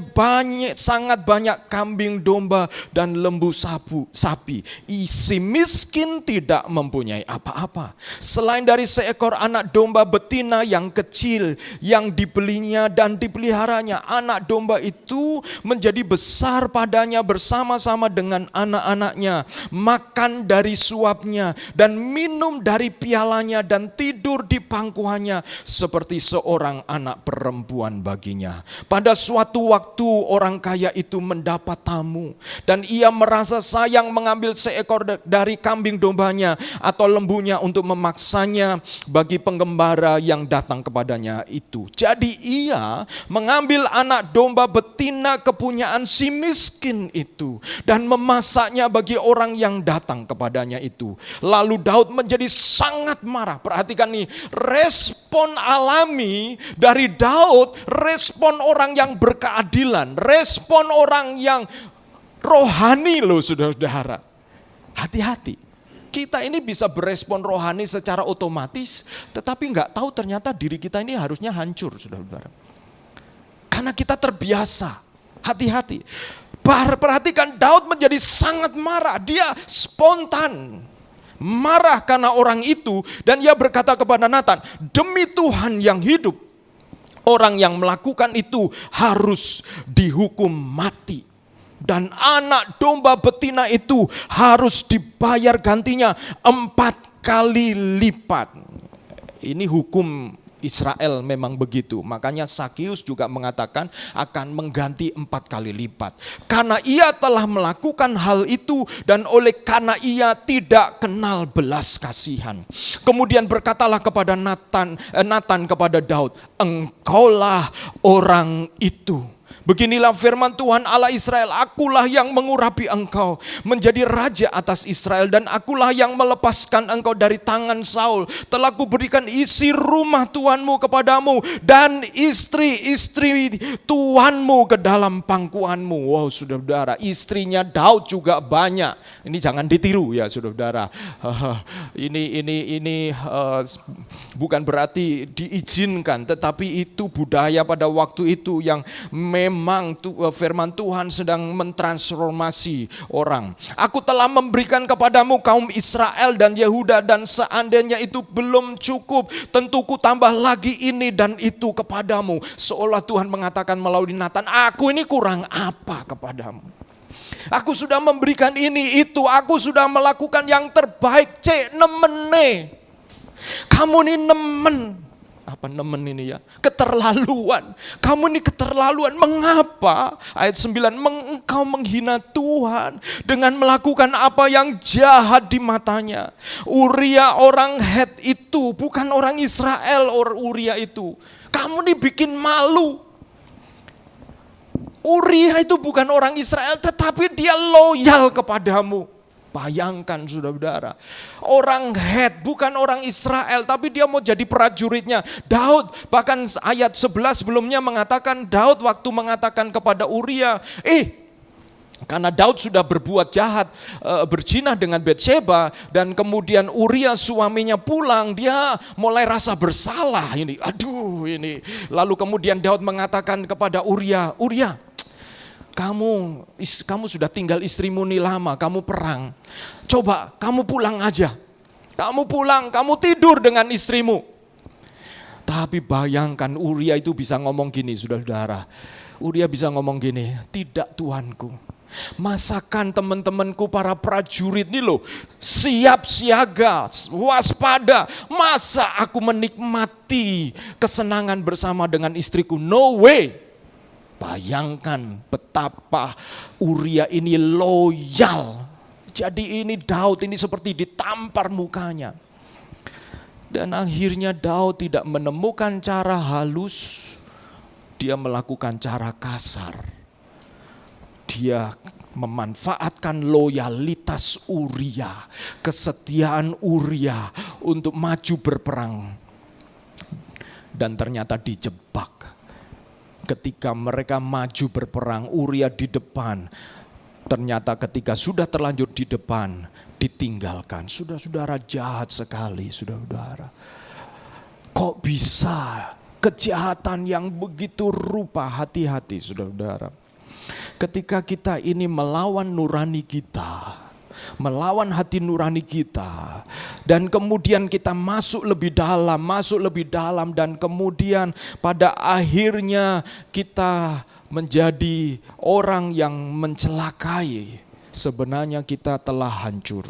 sangat banyak kambing domba dan lembu sapi. Si miskin tidak mempunyai apa-apa selain dari seekor anak domba betina yang kecil yang dibelinya dan dipeliharanya. Anak domba itu menjadi besar padanya bersama-sama dengan anak-anaknya, makan dari suapnya dan minum dari pialanya dan tidur di pangkuannya seperti seorang anak perempuan baginya. Pada suatu waktu orang kaya itu mendapat tamu dan ia merasa sayang mengambil seekor dari kambing dombanya atau lembunya untuk memaksanya bagi penggembara yang datang kepadanya itu. Jadi ia mengambil anak domba betina kepunyaan si miskin itu dan memasaknya bagi orang yang datang kepadanya itu. Lalu Daud menjadi sangat marah. Perhatikan nih, respon alami dari Daud, respon orang yang berkeadilan, respon orang yang rohani loh saudara-saudara. Hati-hati. Kita ini bisa berespon rohani secara otomatis, tetapi nggak tahu ternyata diri kita ini harusnya hancur saudara-saudara. Karena kita terbiasa. Hati-hati. Perhatikan, Daud menjadi sangat marah. Dia spontan marah karena orang itu. Dan ia berkata kepada Nathan, demi Tuhan yang hidup, orang yang melakukan itu harus dihukum mati. Dan anak domba betina itu harus dibayar gantinya 4 kali lipat. Ini hukum Israel memang begitu. Makanya Sakeus juga mengatakan akan mengganti 4 kali lipat. Karena ia telah melakukan hal itu dan oleh karena ia tidak kenal belas kasihan. Kemudian berkatalah kepada Nathan kepada Daud, engkaulah orang itu. Beginilah firman Tuhan Allah Israel, akulah yang mengurapi engkau menjadi raja atas Israel dan akulah yang melepaskan engkau dari tangan Saul. Telah kuberikan isi rumah Tuhanmu kepadamu dan istri-istri Tuhanmu ke dalam pangkuanmu. Wow saudara-saudara, istrinya Daud juga banyak. Ini jangan ditiru ya saudara-saudara. Ini bukan berarti diizinkan, tetapi itu budaya pada waktu itu yang memang firman Tuhan sedang mentransformasi orang. Aku telah memberikan kepadamu kaum Israel dan Yehuda dan seandainya itu belum cukup, tentu ku tambah lagi ini dan itu kepadamu. Seolah Tuhan mengatakan melalui Nathan, aku ini kurang apa kepadamu? Aku sudah memberikan ini itu, aku sudah melakukan yang terbaik. Nemene. Kamu ini nemen. Apa nemen ini ya? Keterlaluan. Kamu ini keterlaluan. Mengapa? Ayat 9, engkau menghina Tuhan dengan melakukan apa yang jahat di matanya. Uria orang Het itu bukan orang Israel, Uria itu. Kamu ini bikin malu. Uria itu bukan orang Israel, tetapi dia loyal kepadamu. Bayangkan saudara-saudara, orang Het bukan orang Israel, tapi dia mau jadi prajuritnya. Daud, bahkan ayat 11 sebelumnya mengatakan, Daud waktu mengatakan kepada Uria, karena Daud sudah berbuat jahat, berzina dengan Batsheba, dan kemudian Uria suaminya pulang, dia mulai rasa bersalah. Ini. Lalu kemudian Daud mengatakan kepada Uria, kamu sudah tinggal istrimu ini lama, kamu perang. Coba kamu pulang aja. Kamu pulang, kamu tidur dengan istrimu. Tapi bayangkan Uria itu bisa ngomong gini, saudara-saudara. Uria bisa ngomong gini, tidak Tuanku. Masakan teman-temanku para prajurit ini loh, siap siaga, waspada. Masa aku menikmati kesenangan bersama dengan istriku? No way. Bayangkan betapa Uria ini loyal. Jadi ini Daud ini seperti ditampar mukanya. Dan akhirnya Daud tidak menemukan cara halus. Dia melakukan cara kasar. Dia memanfaatkan loyalitas Uria, kesetiaan Uria untuk maju berperang. Dan ternyata dijebak. ketika mereka maju berperang, Uria di depan. Ternyata ketika sudah terlanjur di depan, ditinggalkan. Saudara-saudara, jahat sekali, saudara-saudara. Kok bisa kejahatan yang begitu rupa? Hati-hati, saudara-saudara. Ketika kita ini melawan nurani kita, melawan hati nurani kita, dan kemudian kita masuk lebih dalam, dan kemudian pada akhirnya kita menjadi orang yang mencelakai, sebenarnya kita telah hancur.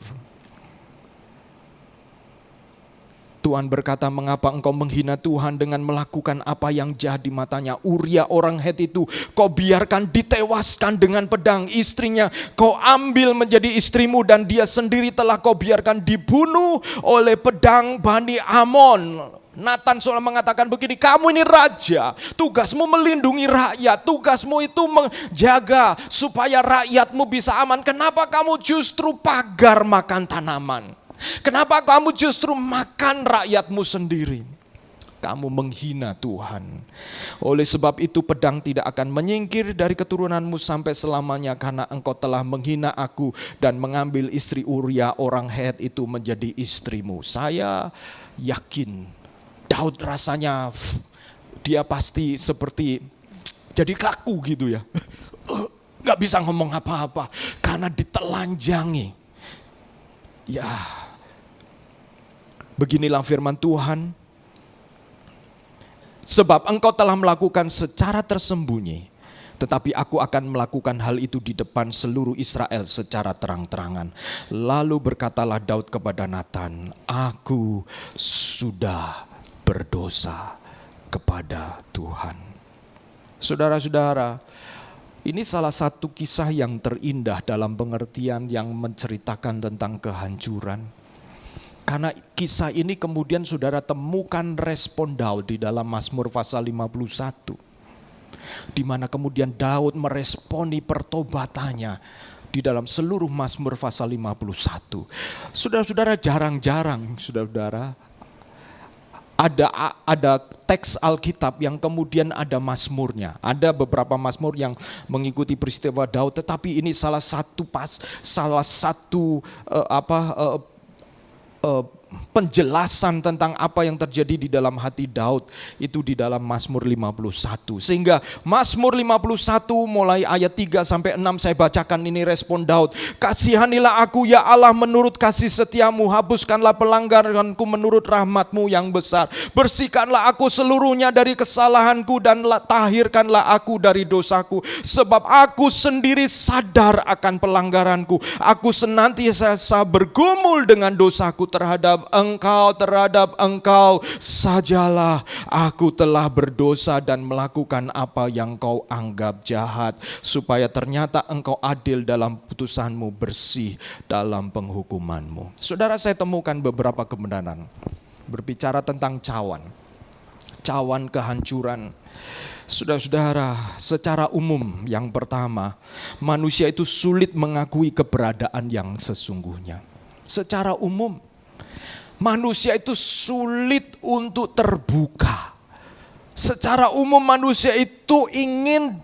Tuhan berkata, mengapa engkau menghina Tuhan dengan melakukan apa yang jahat di matanya? Uria orang Het itu kau biarkan ditewaskan dengan pedang, istrinya kau ambil menjadi istrimu, dan dia sendiri telah kau biarkan dibunuh oleh pedang Bani Amon. Nathan soal mengatakan begini, kamu ini raja, tugasmu melindungi rakyat, tugasmu itu menjaga supaya rakyatmu bisa aman. Kenapa kamu justru pagar makan tanaman? Kenapa kamu justru makan rakyatmu sendiri? Kamu menghina Tuhan. Oleh sebab itu pedang tidak akan menyingkir dari keturunanmu sampai selamanya, karena engkau telah menghina aku dan mengambil istri Uria orang Het itu menjadi istrimu. Saya yakin Daud rasanya dia pasti seperti jadi kaku gitu ya. Gak bisa ngomong apa-apa karena ditelanjangi. Ya, beginilah firman Tuhan. Sebab engkau telah melakukan secara tersembunyi, tetapi aku akan melakukan hal itu di depan seluruh Israel secara terang-terangan. Lalu berkatalah Daud kepada Nathan, aku sudah berdosa kepada Tuhan. Saudara-saudara, ini salah satu kisah yang terindah dalam pengertian yang menceritakan tentang kehancuran. Karena kisah ini kemudian saudara temukan respon Daud di dalam Mazmur pasal 51. Di mana kemudian Daud meresponi pertobatannya di dalam seluruh Mazmur pasal 51. Saudara-saudara, jarang-jarang saudara-saudara ada teks Alkitab yang kemudian ada mazmurnya. Ada beberapa mazmur yang mengikuti peristiwa Daud, tetapi ini salah satu penjelasan tentang apa yang terjadi di dalam hati Daud itu di dalam Mazmur 51. Sehingga Mazmur 51 mulai ayat 3 sampai 6 saya bacakan ini respon Daud. Kasihanilah aku ya Allah menurut kasih setiamu, hapuskanlah pelanggaranku menurut rahmatmu yang besar. Bersihkanlah aku seluruhnya dari kesalahanku dan tahirkanlah aku dari dosaku. Sebab aku sendiri sadar akan pelanggaranku. Aku senantiasa bergumul dengan dosaku terhadap engkau sajalah aku telah berdosa dan melakukan apa yang kau anggap jahat, supaya ternyata engkau adil dalam putusanmu, bersih dalam penghukumanmu. Saudara, saya temukan beberapa kebenaran berbicara tentang cawan kehancuran. Saudara-saudara, secara umum yang pertama, manusia itu sulit mengakui keberadaan yang sesungguhnya. Secara umum manusia itu sulit untuk terbuka. Secara umum manusia itu ingin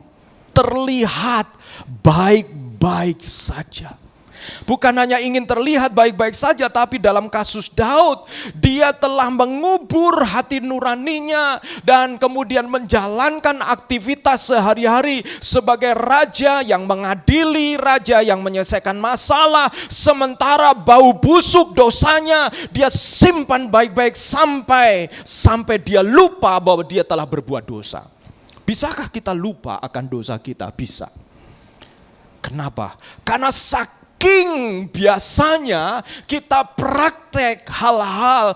terlihat baik-baik saja. Bukan hanya ingin terlihat baik-baik saja, tapi dalam kasus Daud, dia telah mengubur hati nuraninya dan kemudian menjalankan aktivitas sehari-hari sebagai raja yang mengadili, raja yang menyelesaikan masalah, sementara bau busuk dosanya dia simpan baik-baik sampai dia lupa bahwa dia telah berbuat dosa. Bisakah kita lupa akan dosa kita? Bisa. Kenapa? Karena saking biasanya kita praktek hal-hal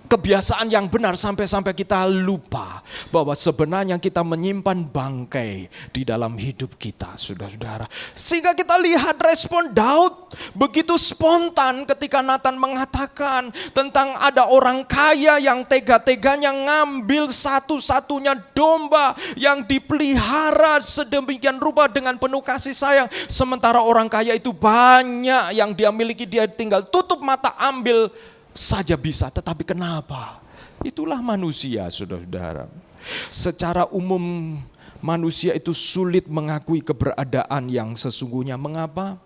kebiasaan yang benar sampai kita lupa bahwa sebenarnya kita menyimpan bangkai di dalam hidup kita, saudara-saudara. Sehingga kita lihat respon Daud begitu spontan ketika Nathan mengatakan tentang ada orang kaya yang tega-teganya ngambil satu-satunya domba yang dipelihara sedemikian rupa dengan penuh kasih sayang. Sementara orang kaya itu banyak yang dia miliki, dia tinggal tutup mata ambil saja bisa. Tetapi kenapa? Itulah manusia, saudara-saudara. Secara umum manusia itu sulit mengakui keberadaan yang sesungguhnya. Mengapa?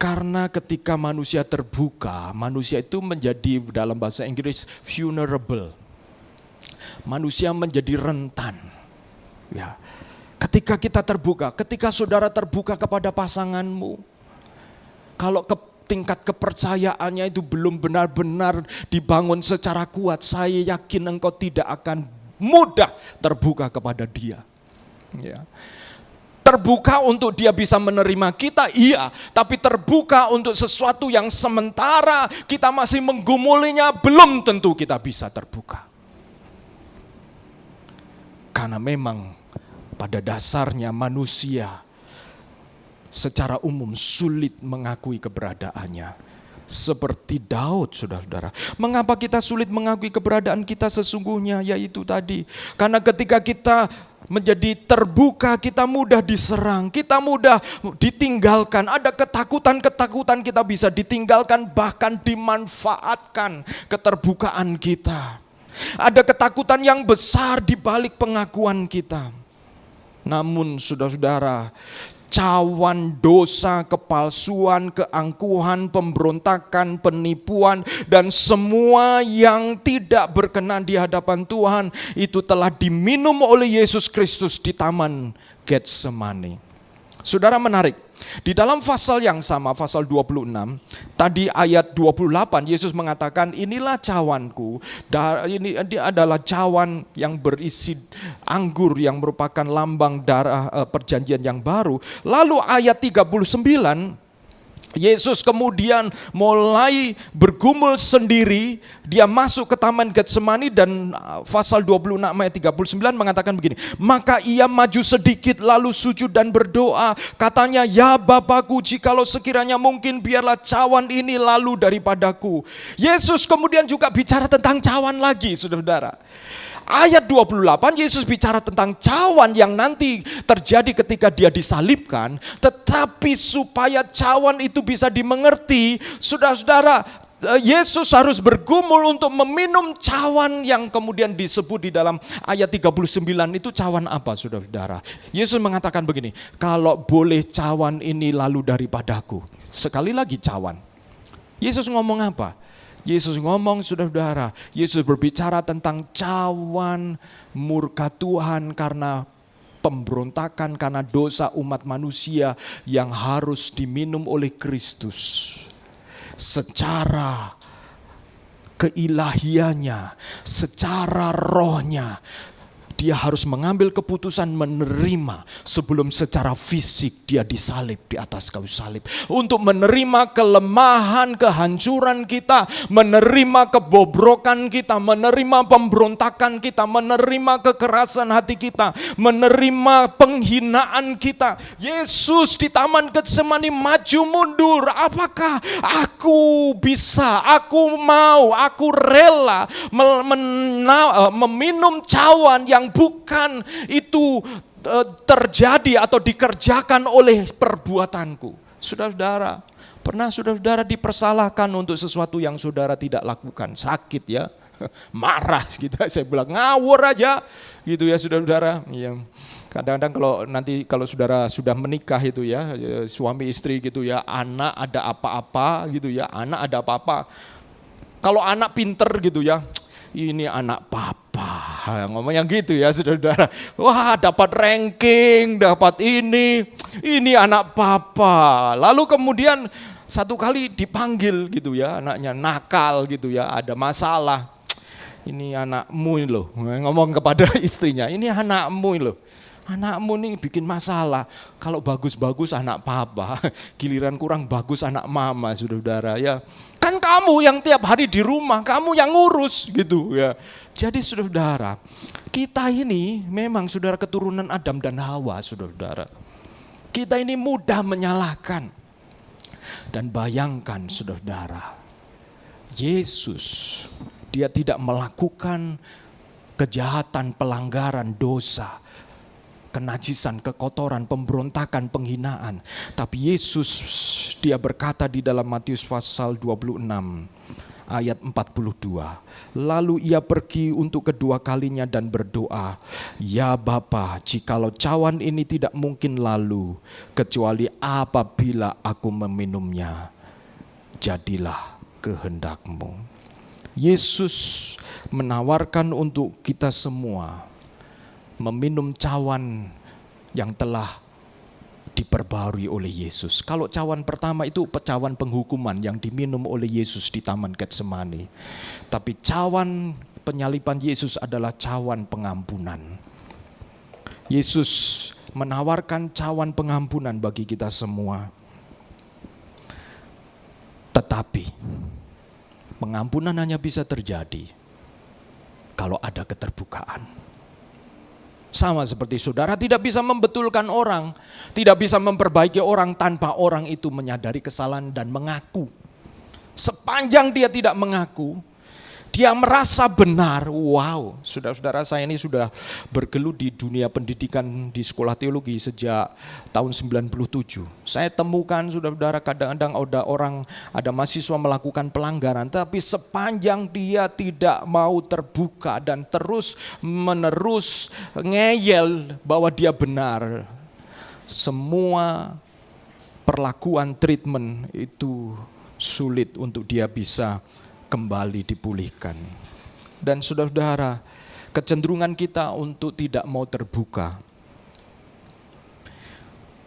Karena ketika manusia terbuka, manusia itu menjadi, dalam bahasa Inggris, vulnerable. Manusia menjadi rentan. Ya. Ketika kita terbuka, ketika saudara terbuka kepada pasanganmu, kalau tingkat kepercayaannya itu belum benar-benar dibangun secara kuat, saya yakin engkau tidak akan mudah terbuka kepada dia. Ya. Terbuka untuk dia bisa menerima kita, iya. Tapi terbuka untuk sesuatu yang sementara kita masih menggumulinya, belum tentu kita bisa terbuka. Karena memang pada dasarnya manusia secara umum sulit mengakui keberadaannya. Seperti Daud, saudara-saudara. Mengapa kita sulit mengakui keberadaan kita sesungguhnya? Yaitu tadi, karena ketika kita menjadi terbuka, kita mudah diserang, kita mudah ditinggalkan. Ada ketakutan-ketakutan kita bisa ditinggalkan, bahkan dimanfaatkan keterbukaan kita. Ada ketakutan yang besar di balik pengakuan kita. Namun saudara-saudara, cawan dosa, kepalsuan, keangkuhan, pemberontakan, penipuan, dan semua yang tidak berkenan di hadapan Tuhan itu telah diminum oleh Yesus Kristus di Taman Getsemani. Saudara, menarik, di dalam pasal yang sama, pasal 26, tadi ayat 28, Yesus mengatakan, inilah cawanku. Ini adalah cawan yang berisi anggur yang merupakan lambang darah perjanjian yang baru. Lalu ayat 39, Yesus kemudian mulai bergumul sendiri, dia masuk ke Taman Getsemani dan pasal 26 ayat 39 mengatakan begini, maka ia maju sedikit lalu sujud dan berdoa, katanya, ya Bapakku, jikalau sekiranya mungkin biarlah cawan ini lalu daripadaku. Yesus kemudian juga bicara tentang cawan lagi, saudara-saudara. Ayat 28 Yesus bicara tentang cawan yang nanti terjadi ketika dia disalibkan. Tetapi supaya cawan itu bisa dimengerti, saudara-saudara, Yesus harus bergumul untuk meminum cawan yang kemudian disebut di dalam ayat 39 itu cawan apa, saudara-saudara? Yesus mengatakan begini, kalau boleh cawan ini lalu daripadaku. Sekali lagi cawan. Yesus ngomong apa? Yesus ngomong, saudara-saudara, Yesus berbicara tentang cawan murka Tuhan karena pemberontakan, karena dosa umat manusia yang harus diminum oleh Kristus. Secara keilahiannya, secara rohnya, dia harus mengambil keputusan menerima sebelum secara fisik dia disalib di atas kayu salib. Untuk menerima kelemahan, kehancuran kita, menerima kebobrokan kita, menerima pemberontakan kita, menerima kekerasan hati kita, menerima penghinaan kita. Yesus di Taman Getsemani maju mundur. Apakah aku bisa, aku mau, aku rela meminum cawan yang bukan itu terjadi atau dikerjakan oleh perbuatanku. Saudara-saudara, pernah saudara-saudara dipersalahkan untuk sesuatu yang saudara tidak lakukan? Sakit ya, marah gitu. Saya bilang ngawur aja gitu ya saudara-saudara. Ya. Kadang-kadang kalau saudara sudah menikah itu ya, suami istri gitu ya, anak ada apa-apa gitu ya, anak ada apa-apa. Kalau anak pinter gitu ya, ini anak papa, ngomong yang gitu ya saudara-saudara. Wah, dapat ranking, dapat ini anak papa. Lalu kemudian satu kali dipanggil gitu ya, anaknya nakal gitu ya, ada masalah. Ini anakmu loh, ngomong kepada istrinya, ini anakmu loh. Anakmu nih bikin masalah. Kalau bagus-bagus anak papa, giliran kurang bagus anak mama, saudara-saudara ya. Kan kamu yang tiap hari di rumah, kamu yang ngurus gitu ya. Jadi saudara, kita ini memang saudara keturunan Adam dan Hawa, saudara-saudara. Kita ini mudah menyalahkan. Dan bayangkan saudara-saudara, Yesus, dia tidak melakukan kejahatan, pelanggaran, dosa, kenajisan, kekotoran, pemberontakan, penghinaan. Tapi Yesus dia berkata di dalam Matius pasal 26 ayat 42. Lalu ia pergi untuk kedua kalinya dan berdoa, "Ya Bapa, jikalau cawan ini tidak mungkin lalu, kecuali apabila aku meminumnya, jadilah kehendak-Mu." Yesus menawarkan untuk kita semua meminum cawan yang telah diperbarui oleh Yesus. Kalau cawan pertama itu cawan penghukuman yang diminum oleh Yesus di Taman Getsemani. Tapi cawan penyaliban Yesus adalah cawan pengampunan. Yesus menawarkan cawan pengampunan bagi kita semua. Tetapi pengampunan hanya bisa terjadi kalau ada keterbukaan. Sama seperti saudara tidak bisa membetulkan orang, tidak bisa memperbaiki orang tanpa orang itu menyadari kesalahan dan mengaku. Sepanjang dia tidak mengaku, dia merasa benar. Wow, saudara-saudara, saya ini sudah bergelut di dunia pendidikan di sekolah teologi sejak tahun 97. Saya temukan saudara-saudara kadang-kadang ada mahasiswa melakukan pelanggaran, tapi sepanjang dia tidak mau terbuka dan terus menerus ngeyel bahwa dia benar, semua perlakuan treatment itu sulit untuk dia bisa kembali dipulihkan. Dan saudara-saudara, kecenderungan kita untuk tidak mau terbuka,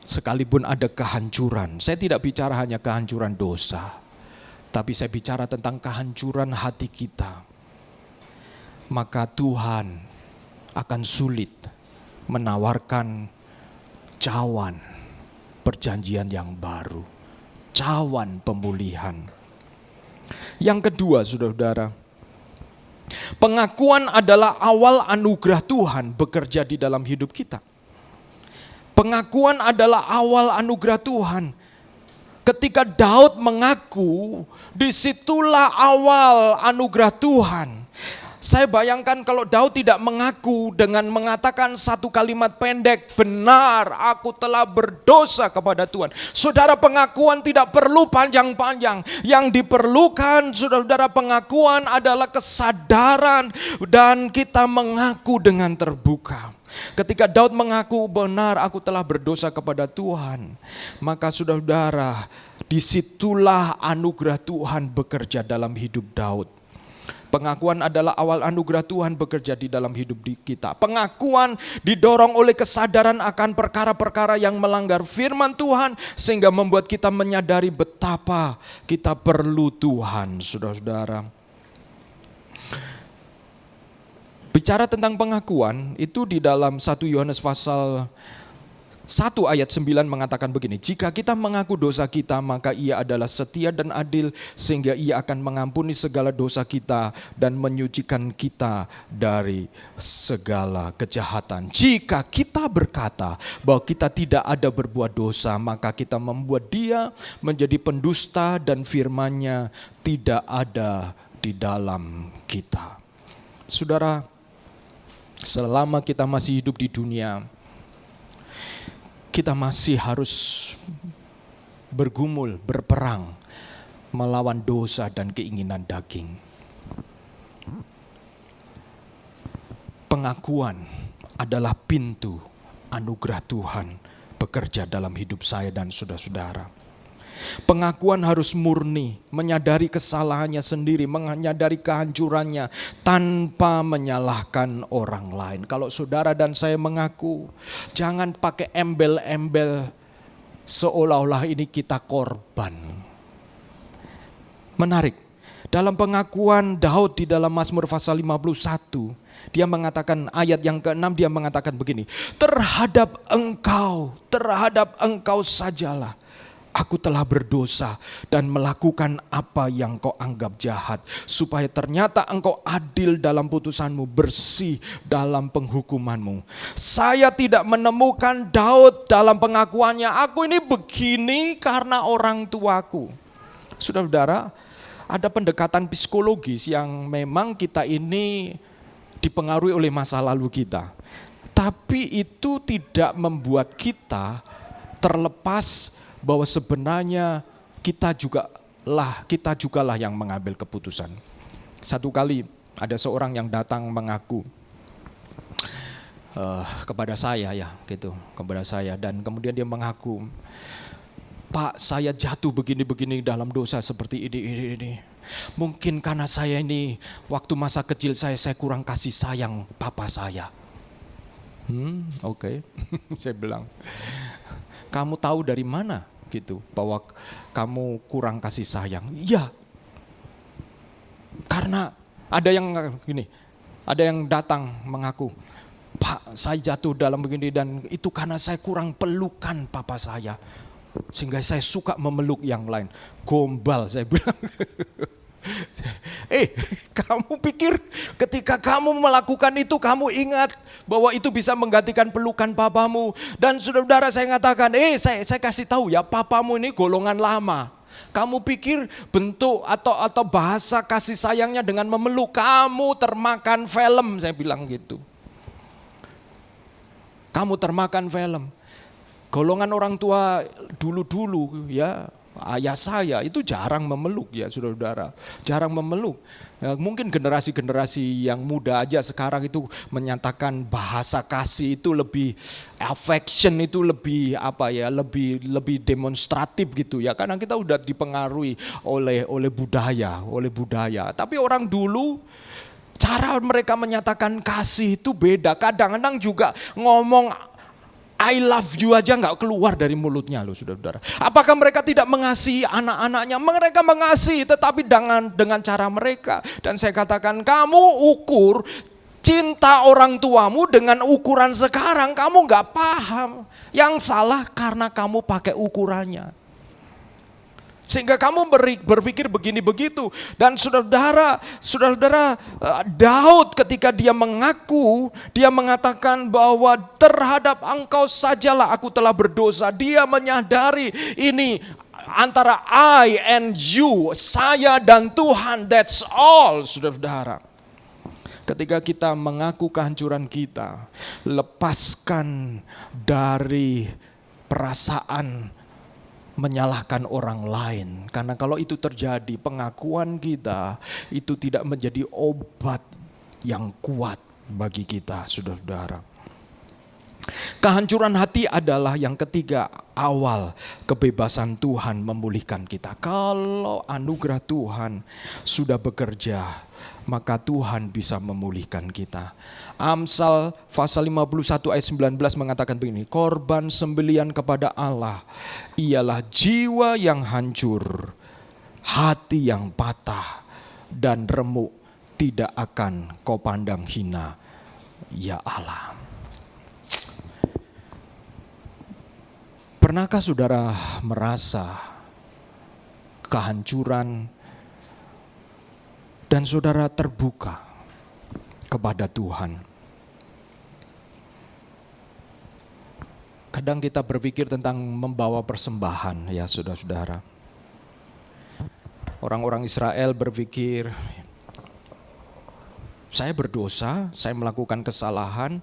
sekalipun ada kehancuran. Saya tidak bicara hanya kehancuran dosa, tapi saya bicara tentang kehancuran hati kita. Maka Tuhan akan sulit menawarkan cawan perjanjian yang baru, cawan pemulihan. Yang kedua, saudara-saudara, pengakuan adalah awal anugerah Tuhan bekerja di dalam hidup kita. Pengakuan adalah awal anugerah Tuhan. Ketika Daud mengaku, disitulah awal anugerah Tuhan. Saya bayangkan kalau Daud tidak mengaku dengan mengatakan satu kalimat pendek, "Benar, aku telah berdosa kepada Tuhan." Saudara, pengakuan tidak perlu panjang-panjang. Yang diperlukan, saudara-saudara, pengakuan adalah kesadaran dan kita mengaku dengan terbuka. Ketika Daud mengaku, "Benar, aku telah berdosa kepada Tuhan," maka saudara-saudara, disitulah anugerah Tuhan bekerja dalam hidup Daud. Pengakuan adalah awal anugerah Tuhan bekerja di dalam hidup kita. Pengakuan didorong oleh kesadaran akan perkara-perkara yang melanggar firman Tuhan, sehingga membuat kita menyadari betapa kita perlu Tuhan, saudara-saudara. Bicara tentang pengakuan, itu di dalam 1 Yohanes pasal 1 ayat 9 mengatakan begini, "Jika kita mengaku dosa kita, maka Ia adalah setia dan adil, sehingga Ia akan mengampuni segala dosa kita dan menyucikan kita dari segala kejahatan. Jika kita berkata bahwa kita tidak ada berbuat dosa, maka kita membuat Dia menjadi pendusta dan firman-Nya tidak ada di dalam kita." Saudara, selama kita masih hidup di dunia, kita masih harus bergumul, berperang melawan dosa dan keinginan daging. Pengakuan adalah pintu anugerah Tuhan bekerja dalam hidup saya dan saudara-saudara. Pengakuan harus murni, menyadari kesalahannya sendiri, menyadari kehancurannya tanpa menyalahkan orang lain. Kalau saudara dan saya mengaku, jangan pakai embel-embel seolah-olah ini kita korban. Menarik, dalam pengakuan Daud di dalam Mazmur pasal 51, dia mengatakan ayat yang ke-6, dia mengatakan begini, terhadap engkau sajalah aku telah berdosa dan melakukan apa yang kau anggap jahat, supaya ternyata engkau adil dalam putusanmu, bersih dalam penghukumanmu. Saya tidak menemukan Daud dalam pengakuannya, aku ini begini karena orang tuaku. Saudara-saudara, ada pendekatan psikologis yang memang kita ini dipengaruhi oleh masa lalu kita. Tapi itu tidak membuat kita terlepas bahwa sebenarnya kita juga kita jugalah yang mengambil keputusan. Satu kali ada seorang yang datang mengaku kepada saya dan kemudian dia mengaku, Pak, saya jatuh begini-begini dalam dosa seperti ini. Mungkin karena saya ini waktu masa kecil saya kurang kasih sayang papa saya. Oke. Saya bilang, kamu tahu dari mana gitu bahwa kamu kurang kasih sayang? Iya. Karena ada yang datang mengaku, Pak, saya jatuh dalam begini dan itu karena saya kurang pelukan papa saya. Sehingga saya suka memeluk yang lain. Gombal, saya bilang. Kamu pikir ketika kamu melakukan itu kamu ingat bahwa itu bisa menggantikan pelukan papamu. Dan saudara saya katakan, saya kasih tahu ya, papamu ini golongan lama. Kamu pikir bentuk atau bahasa kasih sayangnya dengan memeluk, kamu termakan film, saya bilang gitu. Kamu termakan film. Golongan orang tua dulu ya, ayah saya itu jarang memeluk ya saudara-saudara. Jarang memeluk. Ya, mungkin generasi-generasi yang muda aja sekarang itu menyatakan bahasa kasih itu lebih affection, itu lebih lebih demonstratif gitu ya. Karena kita udah dipengaruhi oleh budaya. Tapi orang dulu cara mereka menyatakan kasih itu beda. Kadang-kadang juga ngomong I love you aja gak keluar dari mulutnya loh saudara-saudara. Apakah mereka tidak mengasihi anak-anaknya? Mereka mengasihi tetapi dengan cara mereka. Dan saya katakan, kamu ukur cinta orang tuamu dengan ukuran sekarang, kamu gak paham. Yang salah karena kamu pakai ukurannya. Sehingga kamu berpikir begini begitu. Dan saudara Daud ketika dia mengaku, dia mengatakan bahwa terhadap engkau sajalah aku telah berdosa. Dia menyadari ini antara I and you, saya dan Tuhan, that's all saudara. Ketika kita mengaku kehancuran kita, lepaskan dari perasaan menyalahkan orang lain. Karena kalau itu terjadi, pengakuan kita itu tidak menjadi obat yang kuat bagi kita, saudara-saudara. Kehancuran hati adalah yang ketiga, awal kebebasan Tuhan memulihkan kita. Kalau anugerah Tuhan sudah bekerja, maka Tuhan bisa memulihkan kita. Amsal pasal 51 ayat 19 mengatakan begini, korban sembelian kepada Allah ialah jiwa yang hancur, hati yang patah, dan remuk tidak akan kau pandang hina, ya Allah. Pernahkah saudara merasa kehancuran dan saudara terbuka kepada Tuhan? Kadang kita berpikir tentang membawa persembahan ya saudara-saudara. Orang-orang Israel berpikir, saya berdosa, saya melakukan kesalahan,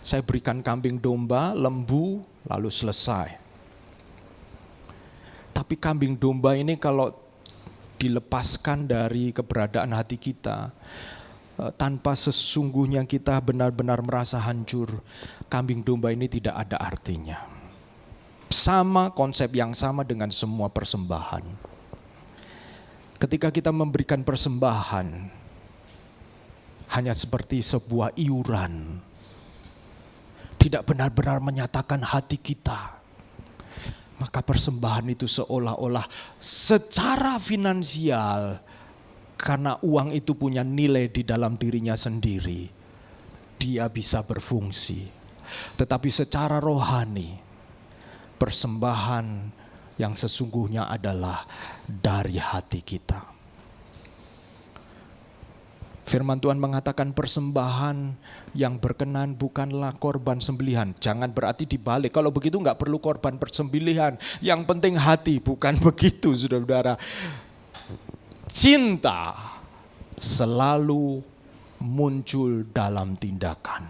saya berikan kambing domba, lembu, lalu selesai. Tapi kambing domba ini kalau dilepaskan dari keberadaan hati kita, tanpa sesungguhnya kita benar-benar merasa hancur, kambing domba ini tidak ada artinya. Sama konsep yang sama dengan semua persembahan. Ketika kita memberikan persembahan, hanya seperti sebuah iuran, tidak benar-benar menyatakan hati kita, maka persembahan itu seolah-olah secara finansial, karena uang itu punya nilai di dalam dirinya sendiri, dia bisa berfungsi. Tetapi secara rohani, persembahan yang sesungguhnya adalah dari hati kita. Firman Tuhan mengatakan persembahan yang berkenan bukanlah korban sembelihan. Jangan berarti dibalik. Kalau begitu enggak perlu korban persembelihan. Yang penting hati, bukan begitu saudara-saudara. Cinta selalu muncul dalam tindakan.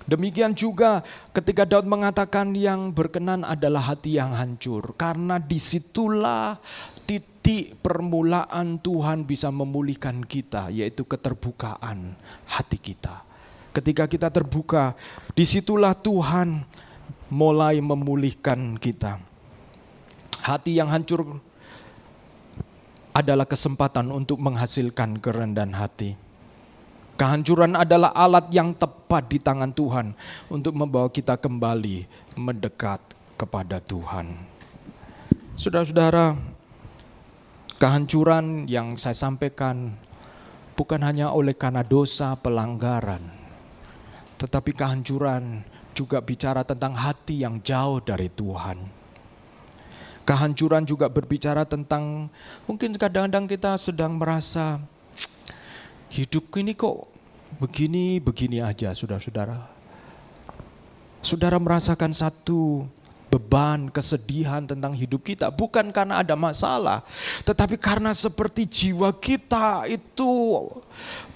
Demikian juga ketika Daud mengatakan yang berkenan adalah hati yang hancur. Karena disitulah titik permulaan Tuhan bisa memulihkan kita, yaitu keterbukaan hati kita. Ketika kita terbuka, disitulah Tuhan mulai memulihkan kita. Hati yang hancur adalah kesempatan untuk menghasilkan kerendahan hati. Kehancuran adalah alat yang tepat di tangan Tuhan untuk membawa kita kembali mendekat kepada Tuhan. Saudara-saudara, kehancuran yang saya sampaikan bukan hanya oleh karena dosa pelanggaran, tetapi kehancuran juga bicara tentang hati yang jauh dari Tuhan. Kehancuran juga berbicara tentang mungkin kadang-kadang kita sedang merasa hidup ini kok begini aja, saudara-saudara. Saudara merasakan satu beban, kesedihan tentang hidup kita. Bukan karena ada masalah, tetapi karena seperti jiwa kita itu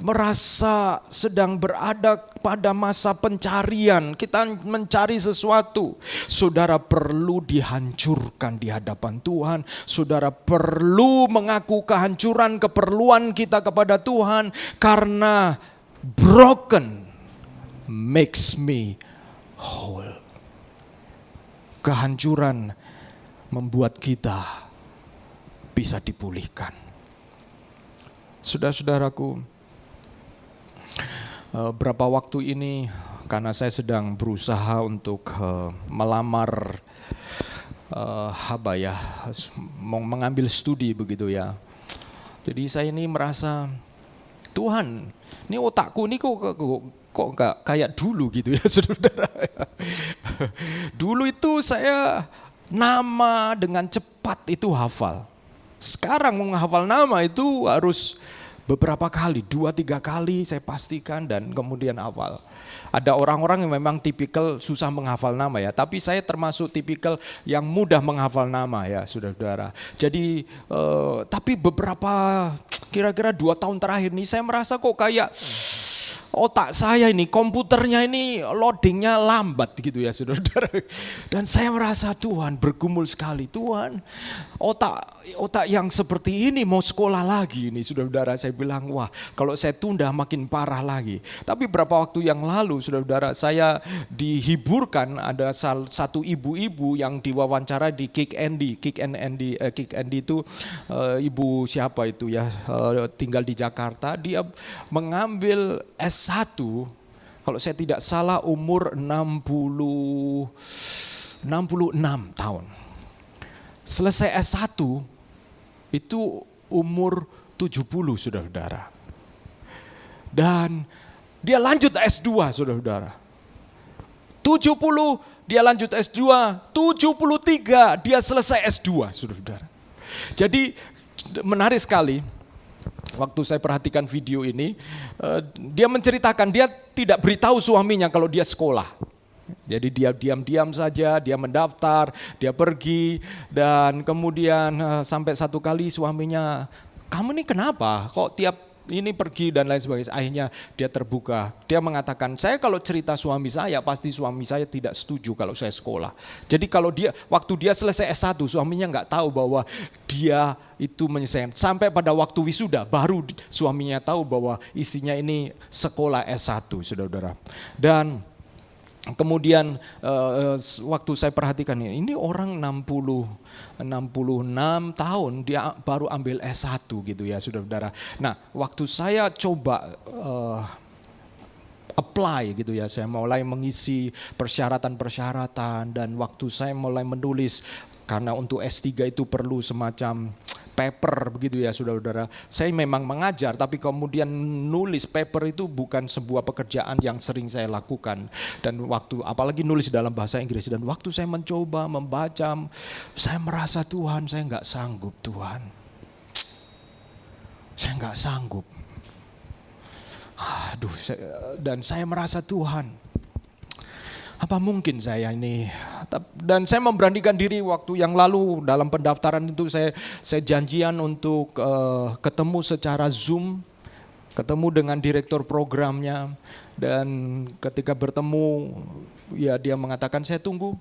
merasa sedang berada pada masa pencarian. Kita mencari sesuatu. Saudara perlu dihancurkan di hadapan Tuhan. Saudara perlu mengaku kehancuran keperluan kita kepada Tuhan. Karena broken makes me whole. Kehancuran membuat kita bisa dipulihkan. Saudara-saudaraku, berapa waktu ini karena saya sedang berusaha untuk melamar mengambil studi begitu ya. Jadi saya ini merasa, Tuhan, ini otakku ini kok enggak kayak dulu gitu ya, saudara. Dulu itu saya nama dengan cepat itu hafal. Sekarang menghafal nama itu harus beberapa kali, 2-3 kali saya pastikan dan kemudian hafal. Ada orang-orang yang memang tipikal susah menghafal nama ya, tapi saya termasuk tipikal yang mudah menghafal nama ya, saudara-saudara. Jadi tapi beberapa kira-kira 2 tahun terakhir nih saya merasa kok kayak otak saya ini, komputernya ini loadingnya lambat gitu ya, saudara-saudara. Dan saya merasa Tuhan bergumul sekali. Tuhan, otak yang seperti ini mau sekolah lagi ini, saudara-saudara. Saya bilang, wah kalau saya tunda makin parah lagi. Tapi beberapa waktu yang lalu, saudara-saudara, saya dihiburkan ada satu ibu-ibu yang diwawancara di Kick Andy. Kick Andy itu ibu siapa itu ya, tinggal di Jakarta. Dia mengambil S1, kalau saya tidak salah umur 66 tahun. Selesai S1 itu umur 70, saudara-saudara. Dan dia lanjut S2, saudara-saudara. 70 dia lanjut S2, 73 dia selesai S2, saudara-saudara. Jadi menarik sekali. Waktu saya perhatikan video ini, dia menceritakan dia tidak beritahu suaminya kalau dia sekolah. Jadi dia diam-diam saja, dia mendaftar, dia pergi, dan kemudian sampai satu kali suaminya, kamu ini kenapa? Kok tiap ini pergi dan lain sebagainya. Akhirnya dia terbuka. Dia mengatakan, saya kalau cerita suami saya, pasti suami saya tidak setuju kalau saya sekolah. Jadi kalau waktu dia selesai S1, suaminya nggak tahu bahwa dia itu menyelesaikan. Sampai pada waktu wisuda, baru suaminya tahu bahwa isinya ini sekolah S1, saudara-saudara. Dan kemudian waktu saya perhatikan ini orang 66 tahun dia baru ambil S1 gitu ya, saudara-saudara. Nah, waktu saya coba apply gitu ya, saya mulai mengisi persyaratan-persyaratan dan waktu saya mulai menulis, karena untuk S3 itu perlu semacam paper begitu ya, saudara-saudara. Saya memang mengajar, tapi kemudian nulis paper itu bukan sebuah pekerjaan yang sering saya lakukan. Dan apalagi nulis dalam bahasa Inggris, dan waktu saya mencoba membaca, saya merasa Tuhan, saya nggak sanggup Tuhan. Saya nggak sanggup. Dan saya merasa Tuhan, apa mungkin saya ini, dan saya memberanikan diri waktu yang lalu dalam pendaftaran itu saya janjian untuk ketemu secara Zoom, ketemu dengan direktur programnya, Dan ketika bertemu, ya dia mengatakan saya tunggu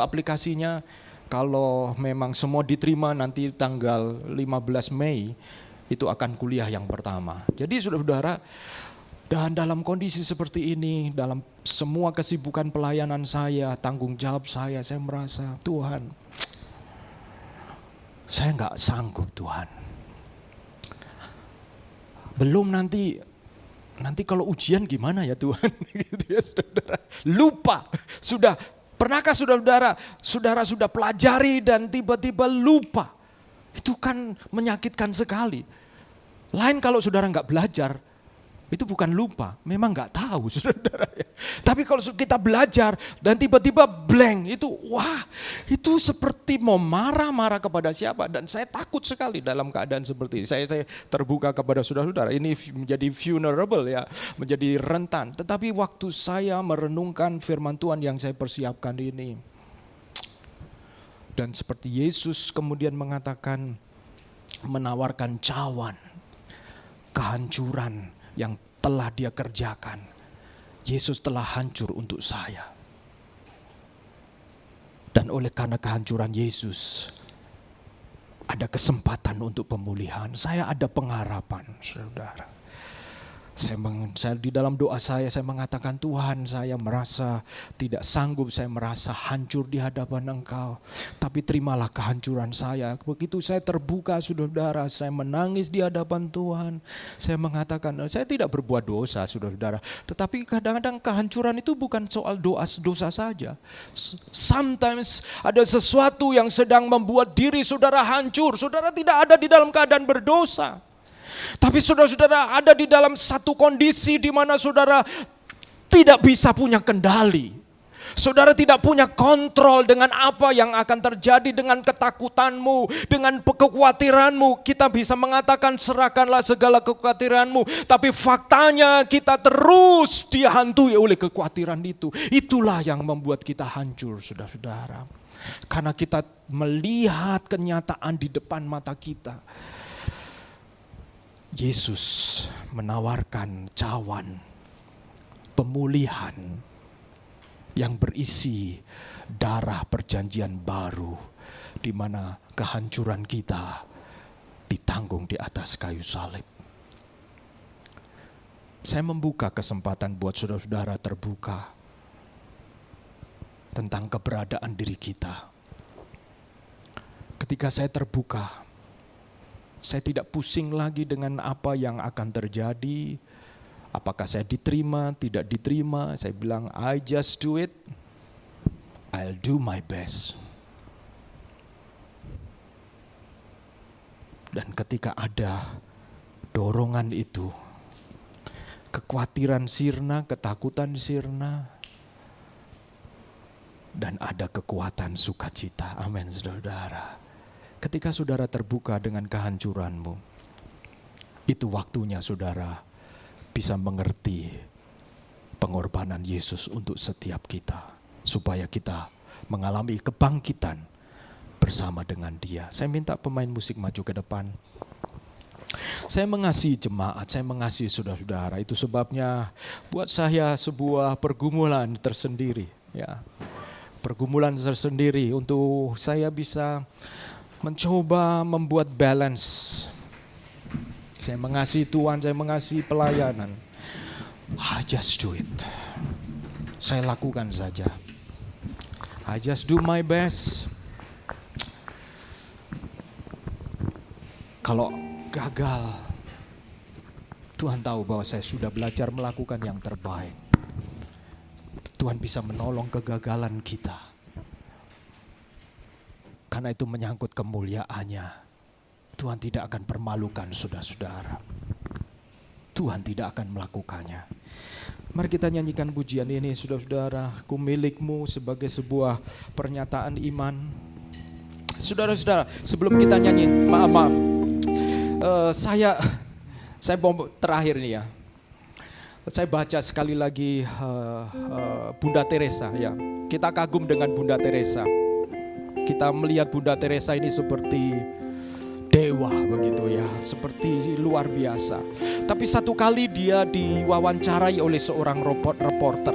aplikasinya. Kalau memang semua diterima nanti tanggal 15 Mei itu akan kuliah yang pertama. Jadi saudara-saudara, dan dalam kondisi seperti ini, dalam semua kesibukan pelayanan saya, tanggung jawab saya merasa, Tuhan, saya nggak sanggup Tuhan. Belum nanti kalau ujian gimana ya Tuhan? Gitu ya saudara. Lupa. Pernahkah saudara sudah pelajari dan tiba-tiba lupa? Itu kan menyakitkan sekali. Lain kalau saudara nggak belajar, itu bukan lupa, memang nggak tahu saudara. Tapi kalau kita belajar dan tiba-tiba blank, itu seperti mau marah-marah kepada siapa. Dan saya takut sekali dalam keadaan seperti ini. Saya terbuka kepada saudara-saudara, ini menjadi vulnerable ya, menjadi rentan. Tetapi waktu saya merenungkan firman Tuhan yang saya persiapkan ini, dan seperti Yesus kemudian mengatakan, menawarkan cawan kehancuran yang telah dia kerjakan. Yesus telah hancur untuk saya. Dan oleh karena kehancuran Yesus, ada kesempatan untuk pemulihan. Saya ada pengharapan, saudara. Saya di dalam doa saya mengatakan, Tuhan, saya merasa tidak sanggup, saya merasa hancur di hadapan Engkau. Tapi terimalah kehancuran saya. Begitu saya terbuka, saudara, saya menangis di hadapan Tuhan. Saya mengatakan, saya tidak berbuat dosa, saudara. Tetapi kadang-kadang kehancuran itu bukan soal dosa saja. Sometimes ada sesuatu yang sedang membuat diri saudara hancur. Saudara tidak ada di dalam keadaan berdosa. Tapi saudara-saudara ada di dalam satu kondisi di mana saudara tidak bisa punya kendali. Saudara tidak punya kontrol dengan apa yang akan terjadi, dengan ketakutanmu, dengan kekhawatiranmu. Kita bisa mengatakan serahkanlah segala kekhawatiranmu. Tapi faktanya kita terus dihantui oleh kekhawatiran itu. Itulah yang membuat kita hancur, saudara-saudara. Karena kita melihat kenyataan di depan mata kita. Yesus menawarkan cawan pemulihan yang berisi darah perjanjian baru, di mana kehancuran kita ditanggung di atas kayu salib. Saya membuka kesempatan buat saudara-saudara terbuka tentang keberadaan diri kita. Ketika saya terbuka, saya tidak pusing lagi dengan apa yang akan terjadi. Apakah saya diterima, tidak diterima. Saya bilang, I just do it. I'll do my best. Dan ketika ada dorongan itu, kekhawatiran sirna, ketakutan sirna, dan ada kekuatan sukacita. Amin, saudara. Ketika saudara terbuka dengan kehancuranmu, itu waktunya saudara bisa mengerti pengorbanan Yesus untuk setiap kita, supaya kita mengalami kebangkitan bersama dengan Dia. Saya minta pemain musik maju ke depan. Saya mengasihi jemaat, saya mengasihi saudara-saudara. Itu sebabnya buat saya sebuah pergumulan tersendiri, ya. Pergumulan tersendiri untuk saya bisa mencoba membuat balance. Saya mengasihi Tuhan, saya mengasihi pelayanan. I just do it. Saya lakukan saja. I just do my best. Kalau gagal, Tuhan tahu bahwa saya sudah belajar melakukan yang terbaik. Tuhan bisa menolong kegagalan kita. Karena itu menyangkut kemuliaannya. Tuhan tidak akan permalukan saudara-saudara. Tuhan tidak akan melakukannya. Mari kita nyanyikan pujian ini, saudara-saudara. Ku milikmu sebagai sebuah pernyataan iman. Saudara-saudara, sebelum kita nyanyi, maaf. Saya mau terakhir nih ya. Saya baca sekali lagi Bunda Teresa ya. Kita kagum dengan Bunda Teresa. Kita melihat Bunda Teresa ini seperti dewa begitu ya, seperti luar biasa. Tapi satu kali dia diwawancarai oleh seorang reporter.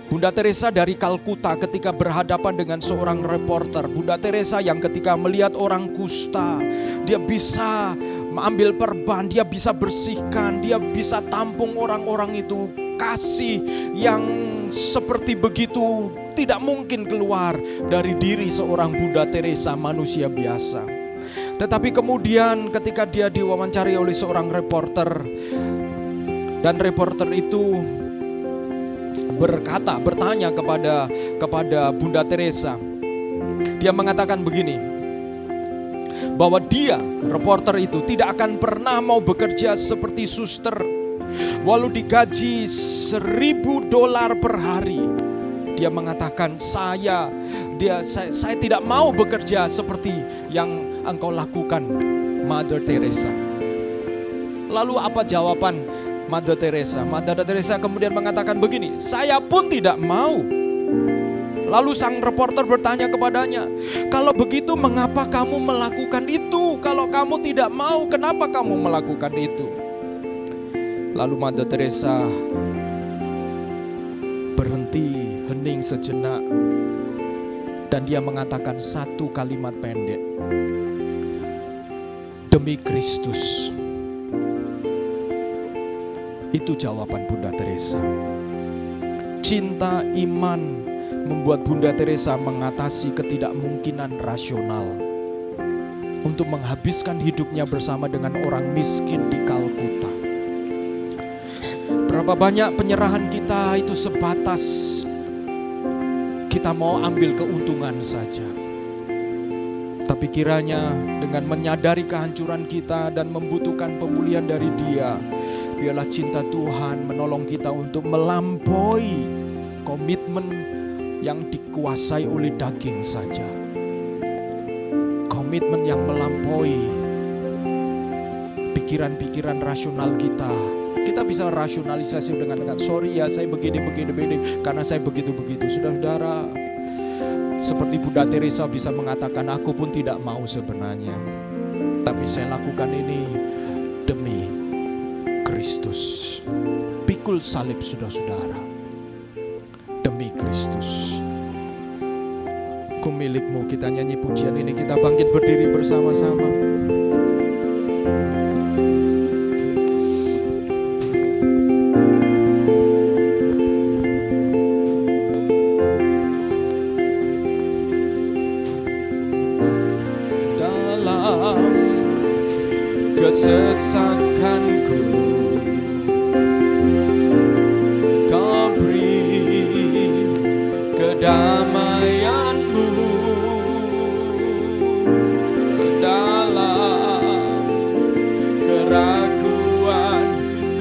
Bunda Teresa dari Kalkuta ketika berhadapan dengan seorang reporter. Bunda Teresa yang ketika melihat orang kusta, dia bisa mengambil perban, dia bisa bersihkan, dia bisa tampung orang-orang itu. Kasih yang seperti begitu tidak mungkin keluar dari diri seorang Bunda Teresa, manusia biasa. Tetapi kemudian ketika dia diwawancari oleh seorang reporter, dan reporter itu bertanya kepada Bunda Teresa. Dia mengatakan begini, bahwa dia, reporter itu, tidak akan pernah mau bekerja seperti suster walau digaji $1.000 per hari. Dia mengatakan, saya tidak mau bekerja seperti yang engkau lakukan, Mother Teresa. Lalu apa jawaban Mother Teresa? Mother Teresa kemudian mengatakan begini, saya pun tidak mau. Lalu sang reporter bertanya kepadanya, kalau begitu mengapa kamu melakukan itu? Kalau kamu tidak mau, kenapa kamu melakukan itu? Lalu Mother Teresa berhenti, hening sejenak, dan dia mengatakan satu kalimat pendek, demi Kristus. Itu jawaban Bunda Teresa. Cinta iman membuat Bunda Teresa mengatasi ketidakmungkinan rasional untuk menghabiskan hidupnya bersama dengan orang miskin di Kalkuta. Berapa banyak penyerahan kita itu sebatas kita mau ambil keuntungan saja. Tapi kiranya dengan menyadari kehancuran kita dan membutuhkan pemulihan dari Dia, biarlah cinta Tuhan menolong kita untuk melampaui komitmen yang dikuasai oleh daging saja. Komitmen yang melampaui pikiran-pikiran rasional kita. Kita bisa rasionalisasi dengan sorry ya, saya begini karena saya begitu. Saudara-saudara, seperti Bunda Teresa bisa mengatakan, aku pun tidak mau sebenarnya, tapi saya lakukan ini demi Kristus. Pikul salib saudara-saudara, demi Kristus. Ku milikmu. Kita nyanyi pujian ini, kita bangkit berdiri bersama-sama. Dalam kesesakanku Kau beri kedamaianmu, dalam keraguan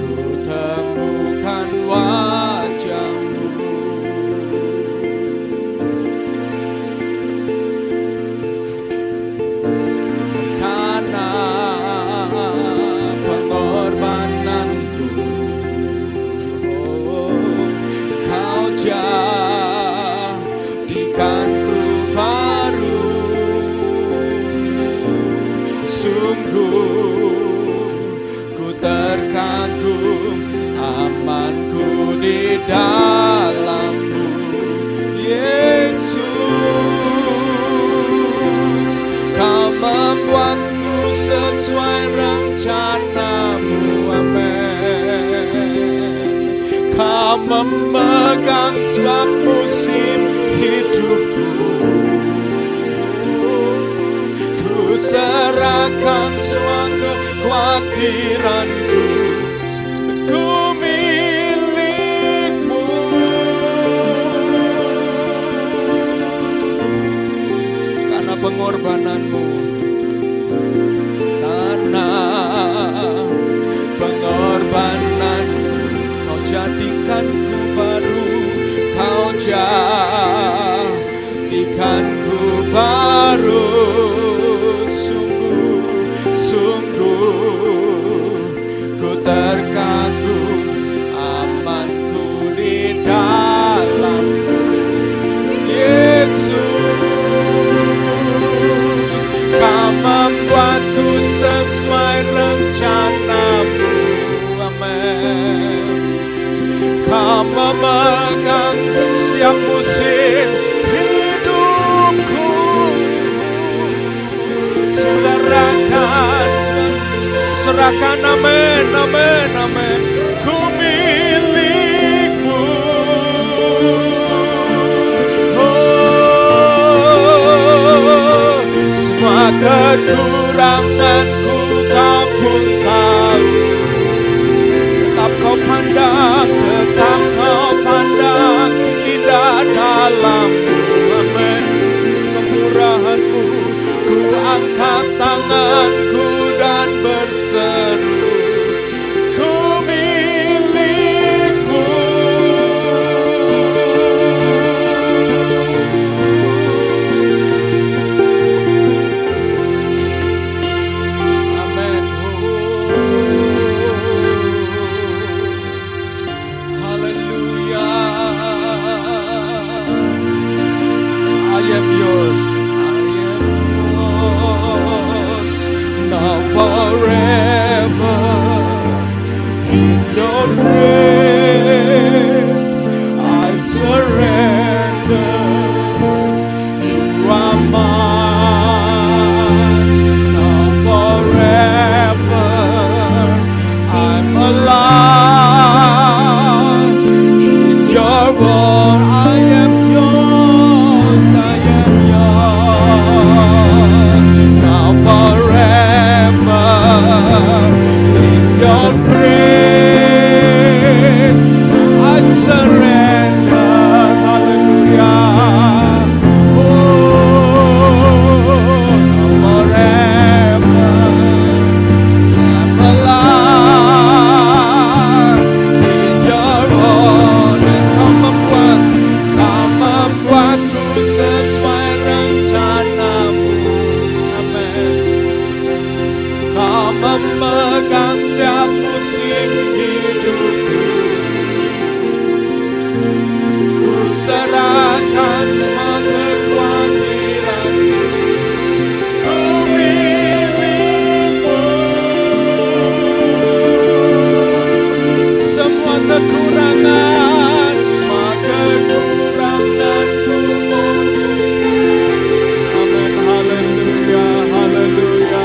ku temukan wajahmu. Karena pengorbananku, Kau jadikanku baru. Sungguh ku terkagum, amanku di dalam-Mu, Yesus. Kau membuatku sesuai rencana-Mu, amin. Kau memegang sebab musim hidupku. Ku serahkan semua kekhawatiranku, ku milik-Mu. Karena pengorbanan-Mu, karena pengorbanan, Kau jadikanku baru. Kau jadikanku baru. Sungguh ku terkagum, amanku di dalam-Mu, Yesus. sorakan amin, amin, amin. Ku milikmu. Oh, semua kekuranganku kau pun tahu. Tetap kau pandang indah dalammu, amin. Kemurahanmu, ku angkat tanganku dan berseru, ku milikmu. Amin. Hallelujah. I am yours. Now forever in your grace I surrender. You are mine. Now forever I'm alive in your word. I am yours. I am yours. Now forever in your grace I surrender. Hallelujah. Oh, forever I'm alive in your word. Kau membuatku sesuai rencanamu. Amin. Kau memegang setiap musim hidupku. Ku serahkan semua kekhawatiranku. Ku milikmu. Semua kekuranganku amin. Haleluya, haleluya.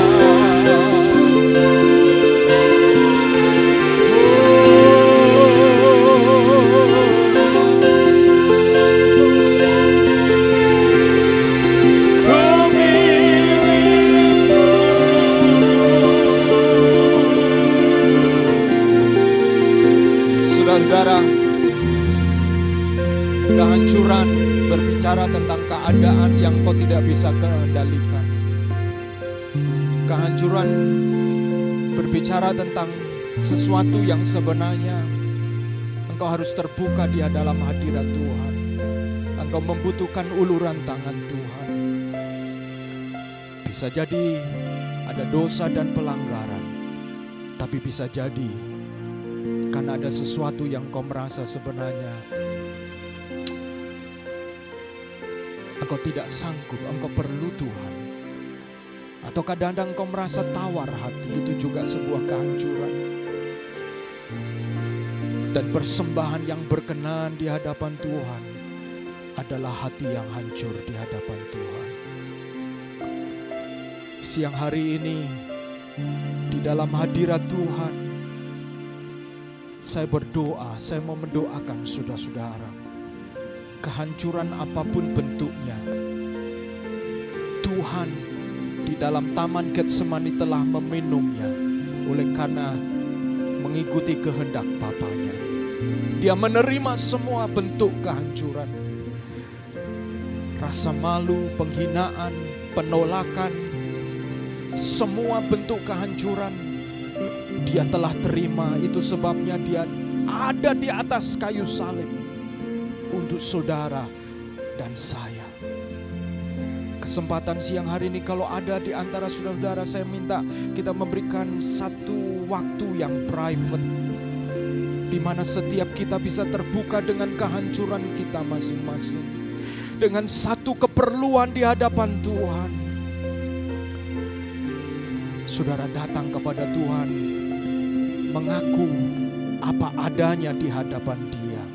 Saudara-saudara, kehancuran berbicara tentang keadaan yang kau tidak bisa kendalikan. Kehancuran berbicara tentang sesuatu yang sebenarnya engkau harus terbuka di dalam hadirat Tuhan. Engkau membutuhkan uluran tangan Tuhan. Bisa jadi ada dosa dan pelanggaran, tapi bisa jadi karena ada sesuatu yang kau merasa sebenarnya engkau tidak sanggup, engkau perlu Tuhan. Atau kadang-kadang engkau merasa tawar hati, itu juga sebuah kehancuran. Dan persembahan yang berkenan di hadapan Tuhan adalah hati yang hancur di hadapan Tuhan. Siang hari ini di dalam hadirat Tuhan, saya berdoa, saya mau mendoakan saudara-saudara. Kehancuran apapun bentuknya, Tuhan di dalam taman Getsemani telah meminumnya oleh karena mengikuti kehendak Bapanya. Dia menerima semua bentuk kehancuran. Rasa malu, penghinaan, penolakan, semua bentuk kehancuran Dia telah terima. Itu sebabnya Dia ada di atas kayu salib untuk saudara dan saya. Kesempatan siang hari ini kalau ada di antara saudara-saudara, saya minta kita memberikan satu waktu yang private, di mana setiap kita bisa terbuka dengan kehancuran kita masing-masing, dengan satu keperluan di hadapan Tuhan. Saudara datang kepada Tuhan, mengaku apa adanya di hadapan Dia.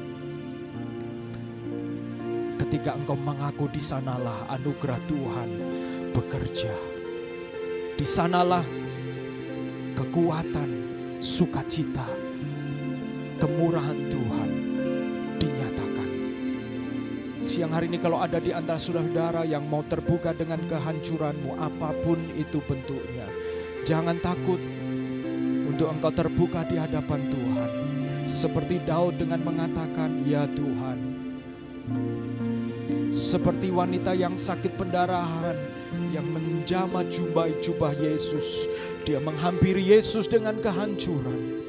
Ketika engkau mengaku, di sanalah anugerah Tuhan bekerja. Di sanalah kekuatan, sukacita, kemurahan Tuhan dinyatakan. Siang hari ini kalau ada di antara saudara-saudara yang mau terbuka dengan kehancuranmu, apapun itu bentuknya, jangan takut untuk engkau terbuka di hadapan Tuhan. Seperti Daud dengan mengatakan, ya Tuhan. Seperti wanita yang sakit pendarahan, yang menjamah jubah Yesus, dia menghampiri Yesus dengan kehancuran.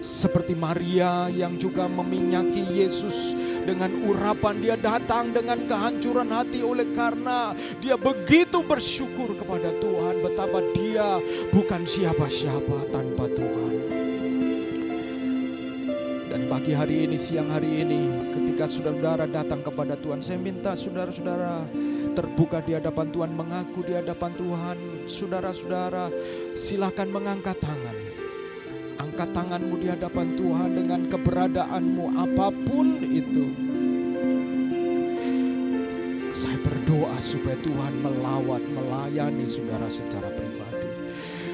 Seperti Maria yang juga meminyaki Yesus dengan urapan, dia datang dengan kehancuran hati oleh karena dia begitu bersyukur kepada Tuhan betapa dia bukan siapa-siapa tanpa Tuhan. Dan pagi hari ini, siang hari ini, ketika saudara-saudara datang kepada Tuhan, saya minta saudara-saudara terbuka di hadapan Tuhan, mengaku di hadapan Tuhan. Saudara-saudara, silakan mengangkat tangan. Angkat tanganmu di hadapan Tuhan dengan keberadaanmu apapun itu. Saya berdoa supaya Tuhan melayani saudara secara pribadi.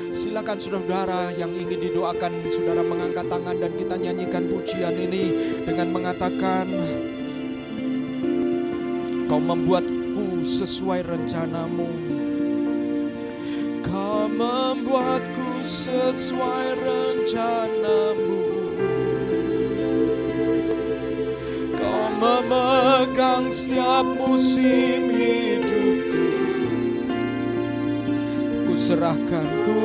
Silakan saudara-saudara yang ingin didoakan, saudara mengangkat tangan dan kita nyanyikan pujian ini dengan mengatakan, Kau membuatku sesuai rencanamu. Kau membuatku sesuai rencanamu. Kau memegang setiap musim hidupku. Ku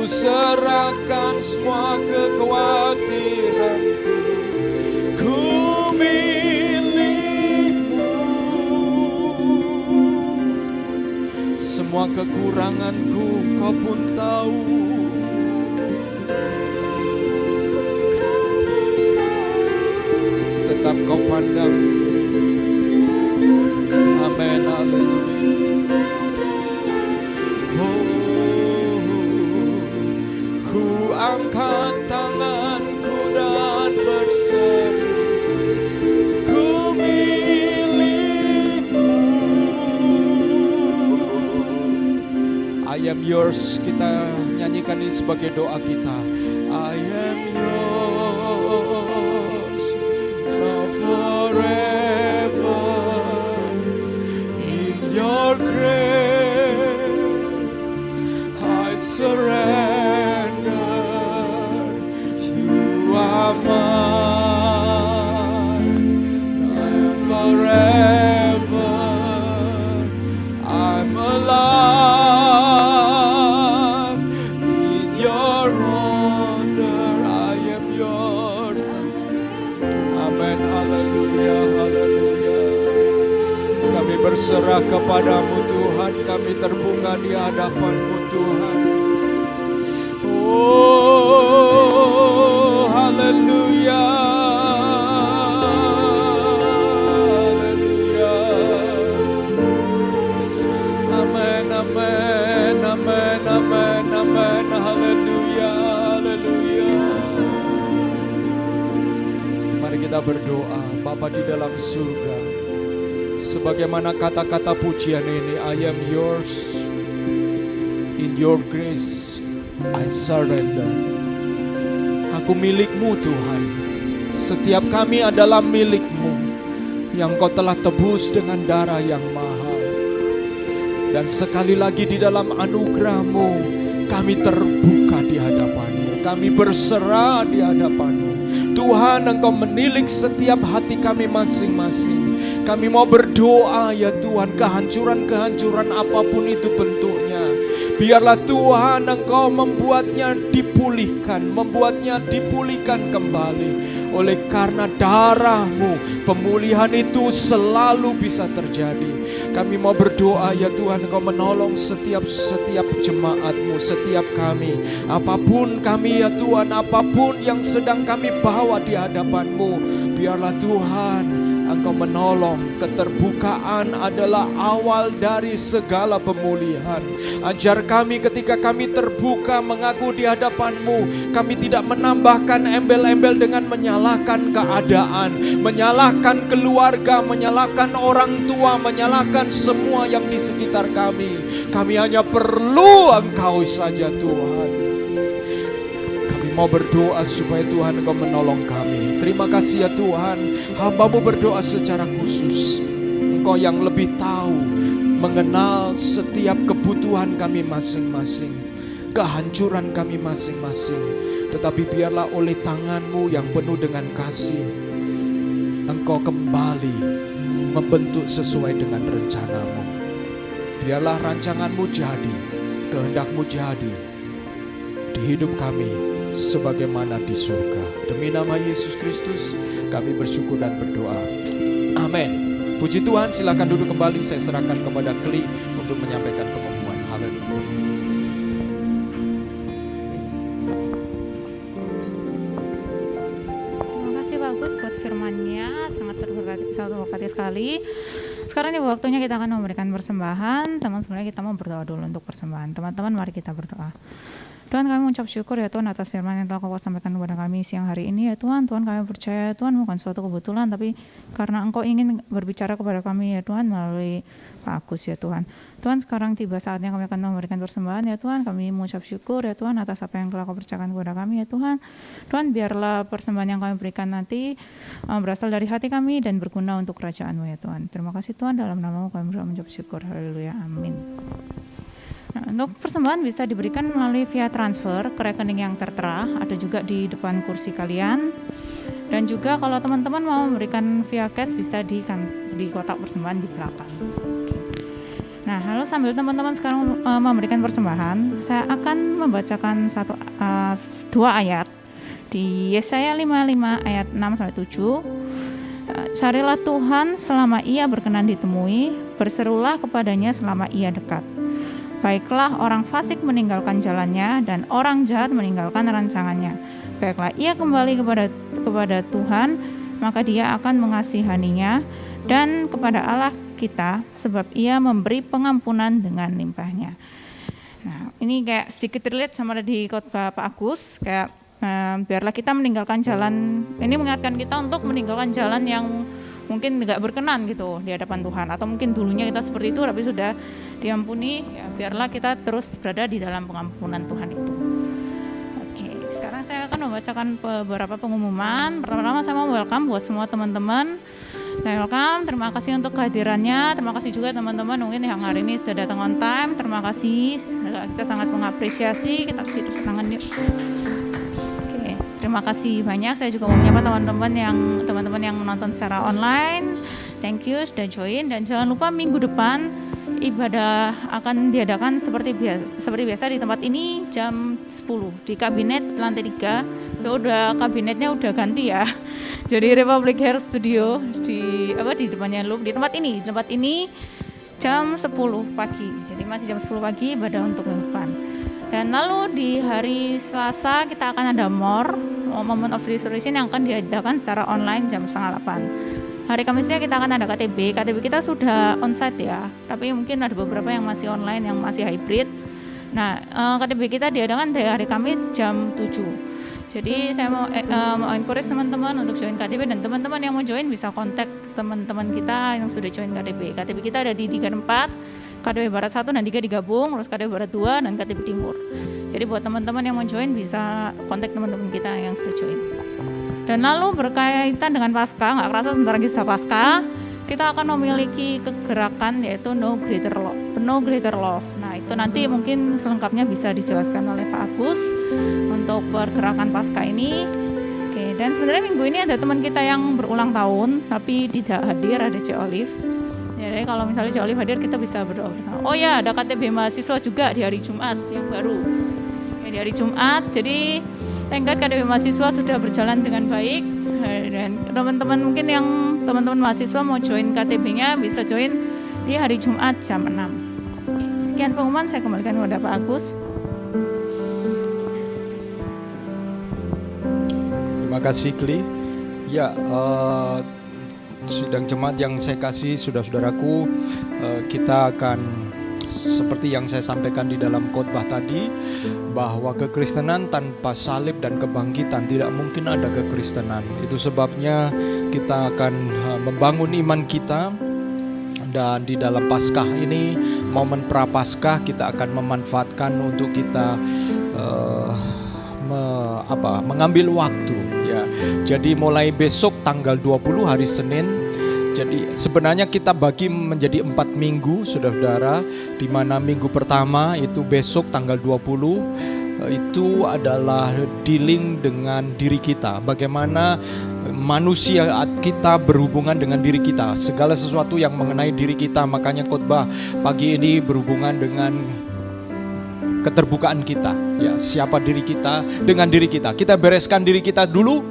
serahkan semua kekhawatiranku. Ku milikmu. Semua kekuranganku Kau pun tahu. Tetap Kau pandang. Amin, haleluya. Oh, ku angkat tanganku dan berseru, ku milikmu. I am yours, kita nyanyikan ini sebagai doa kita. I am yours, now forever. In your grace, I surrender. You are mine, now forever. I'm alive in your wonder. I am yours. Amen. Haleluya, haleluya. Kami berserah kepadamu Tuhan. Kami terbuka di hadapanmu Tuhan. Oh, haleluya. Haleluya. Amen, amen, amen, amen, amen. Haleluya, haleluya. Mari kita berdoa. Bapa di dalam surga, sebagaimana kata-kata pujian ini, I am yours, in your grace I surrender. Aku milikmu Tuhan. Setiap kami adalah milikmu, yang Kau telah tebus dengan darah yang mahal. Dan sekali lagi di dalam anugerah-Mu, kami terbuka di hadapan-Mu. Kami berserah di hadapan-Mu. Tuhan, Engkau menilik setiap hati kami masing-masing. Kami mau berdoa ya Tuhan, kehancuran-kehancuran apapun itu bentuknya, biarlah Tuhan Engkau membuatnya dipulihkan kembali. Oleh karena darah-Mu, pemulihan itu selalu bisa terjadi. Kami mau berdoa ya Tuhan, Engkau menolong setiap jemaat-Mu, setiap kami. Apapun kami ya Tuhan, apapun yang sedang kami bawa di hadapan-Mu, biarlah Tuhan Engkau menolong. Keterbukaan adalah awal dari segala pemulihan. Ajar kami ketika kami terbuka mengaku di hadapan-Mu, kami tidak menambahkan embel-embel dengan menyalahkan keadaan, menyalahkan keluarga, menyalahkan orang tua, menyalahkan semua yang di sekitar kami. Kami hanya perlu Engkau saja Tuhan. mau berdoa supaya Tuhan Engkau menolong kami. Terima kasih ya Tuhan, hamba-Mu berdoa secara khusus. Engkau yang lebih tahu, mengenal setiap kebutuhan kami masing-masing, kehancuran kami masing-masing. Tetapi biarlah oleh tangan-Mu yang penuh dengan kasih, Engkau kembali membentuk sesuai dengan rencana-Mu. Biarlah rancangan-Mu jadi, kehendak-Mu jadi di hidup kami sebagaimana di surga. Demi nama Yesus Kristus kami bersyukur dan berdoa. Amin. Puji Tuhan, silakan duduk kembali. Saya serahkan kepada Kli untuk menyampaikan pengumuman. Haleluya. Terima kasih Pak Agus buat firman-Nya, sangat terberkati sekali. Sekarang tiba waktunya kita akan memberikan persembahan. Teman, sebenarnya kita mau berdoa dulu untuk persembahan. Teman-teman, mari kita berdoa. Tuhan, kami mengucap syukur ya Tuhan atas firman yang telah Kau sampaikan kepada kami siang hari ini ya Tuhan. Tuhan, kami percaya Tuhan bukan suatu kebetulan, tapi karena Engkau ingin berbicara kepada kami ya Tuhan melalui Pak Agus ya Tuhan. Tuhan, sekarang tiba saatnya kami akan memberikan persembahan ya Tuhan. Kami mengucap syukur ya Tuhan atas apa yang telah Kau percayakan kepada kami ya Tuhan. Tuhan, biarlah persembahan yang kami berikan nanti berasal dari hati kami dan berguna untuk kerajaan-Mu ya Tuhan. Terima kasih Tuhan, dalam nama-Mu kami berdoa mengucap syukur. Haleluya, amin. Nah, untuk persembahan bisa diberikan melalui via transfer ke rekening yang tertera, ada juga di depan kursi kalian. Dan juga kalau teman-teman mau memberikan via cash bisa di kotak persembahan di belakang. Oke. Nah, lalu sambil teman-teman sekarang memberikan persembahan, saya akan membacakan dua ayat di Yesaya 55 ayat 6 sampai 7. Carilah Tuhan selama Ia berkenan ditemui, berserulah kepadanya selama Ia dekat. Baiklah orang fasik meninggalkan jalannya dan orang jahat meninggalkan rancangannya. Baiklah ia kembali kepada Tuhan, maka Dia akan mengasihaninya, dan kepada Allah kita, sebab Ia memberi pengampunan dengan limpahnya. Nah, ini kayak sedikit relate sama di khotbah Pak Agus, kayak biarlah kita meninggalkan jalan, ini mengingatkan kita untuk meninggalkan jalan yang mungkin nggak berkenan gitu di hadapan Tuhan, atau mungkin dulunya kita seperti itu tapi sudah diampuni, ya biarlah kita terus berada di dalam pengampunan Tuhan itu. Oke, sekarang saya akan membacakan beberapa pengumuman. Pertama-tama saya mau welcome buat semua teman-teman. Saya welcome, terima kasih untuk kehadirannya, terima kasih juga teman-teman mungkin yang hari ini sudah datang on time, terima kasih, kita sangat mengapresiasi, kita kasih tepuk tangan yuk. Terima kasih banyak. Saya juga mau menyapa teman-teman yang menonton secara online. Thank you sudah join, dan jangan lupa minggu depan ibadah akan diadakan seperti biasa di tempat ini jam 10 di kabinet lantai 3. Kabinetnya udah ganti ya. Jadi Republic Hair Studio di depannya Loop, di tempat ini jam 10 pagi. Jadi masih jam 10 pagi ibadah untuk minggu depan. Dan lalu di hari Selasa kita akan ada Moment of Restoration yang akan diadakan secara online jam 7:30. Hari Kamisnya kita akan ada KTB kita sudah onsite ya, tapi mungkin ada beberapa yang masih online, yang masih hybrid. Nah, KTB kita diadakan dari hari Kamis jam 7. Jadi saya mau encourage teman-teman untuk join KTB, dan teman-teman yang mau join bisa kontak teman-teman kita yang sudah join KTB. KTB kita ada di 34, KTB Barat 1 dan 3 digabung, terus KTB Barat 2 dan KTB Timur. Jadi buat teman-teman yang mau join bisa kontak teman-teman kita yang sudah join. Dan lalu berkaitan dengan Paskah, nggak kerasa sebentar lagi sudah Paskah, kita akan memiliki kegerakan yaitu No Greater Love. Nah itu nanti mungkin selengkapnya bisa dijelaskan oleh Pak Agus untuk pergerakan Paskah ini. Oke, dan sebenarnya minggu ini ada teman kita yang berulang tahun tapi tidak hadir, ada C. Olive. Jadi kalau misalnya C. Olive hadir kita bisa berdoa bersama. Oh ya, ada KTB mahasiswa juga di hari Jumat yang baru. Ya, di hari Jumat, jadi tenggat KTB mahasiswa sudah berjalan dengan baik. Dan teman-teman mungkin yang teman-teman mahasiswa mau join KTB-nya bisa join di hari Jumat jam 6. Oke, sekian pengumuman, saya kembalikan kepada Pak Agus. Terima kasih Kli. Ya, sidang jemaat yang saya kasih, saudara-saudaraku, kita akan seperti yang saya sampaikan di dalam khotbah tadi, bahwa kekristenan tanpa salib dan kebangkitan tidak mungkin ada kekristenan. Itu sebabnya kita akan membangun iman kita, dan di dalam Paskah ini, momen Prapaskah, kita akan memanfaatkan untuk kita mengambil waktu ya. Jadi mulai besok tanggal 20 hari Senin. Jadi sebenarnya kita bagi menjadi 4 minggu, saudara-saudara, di mana minggu pertama itu besok tanggal 20 itu adalah dealing dengan diri kita. Bagaimana manusia kita berhubungan dengan diri kita, segala sesuatu yang mengenai diri kita. Makanya khotbah pagi ini berhubungan dengan keterbukaan kita, ya, siapa diri kita dengan diri kita. Kita bereskan diri kita dulu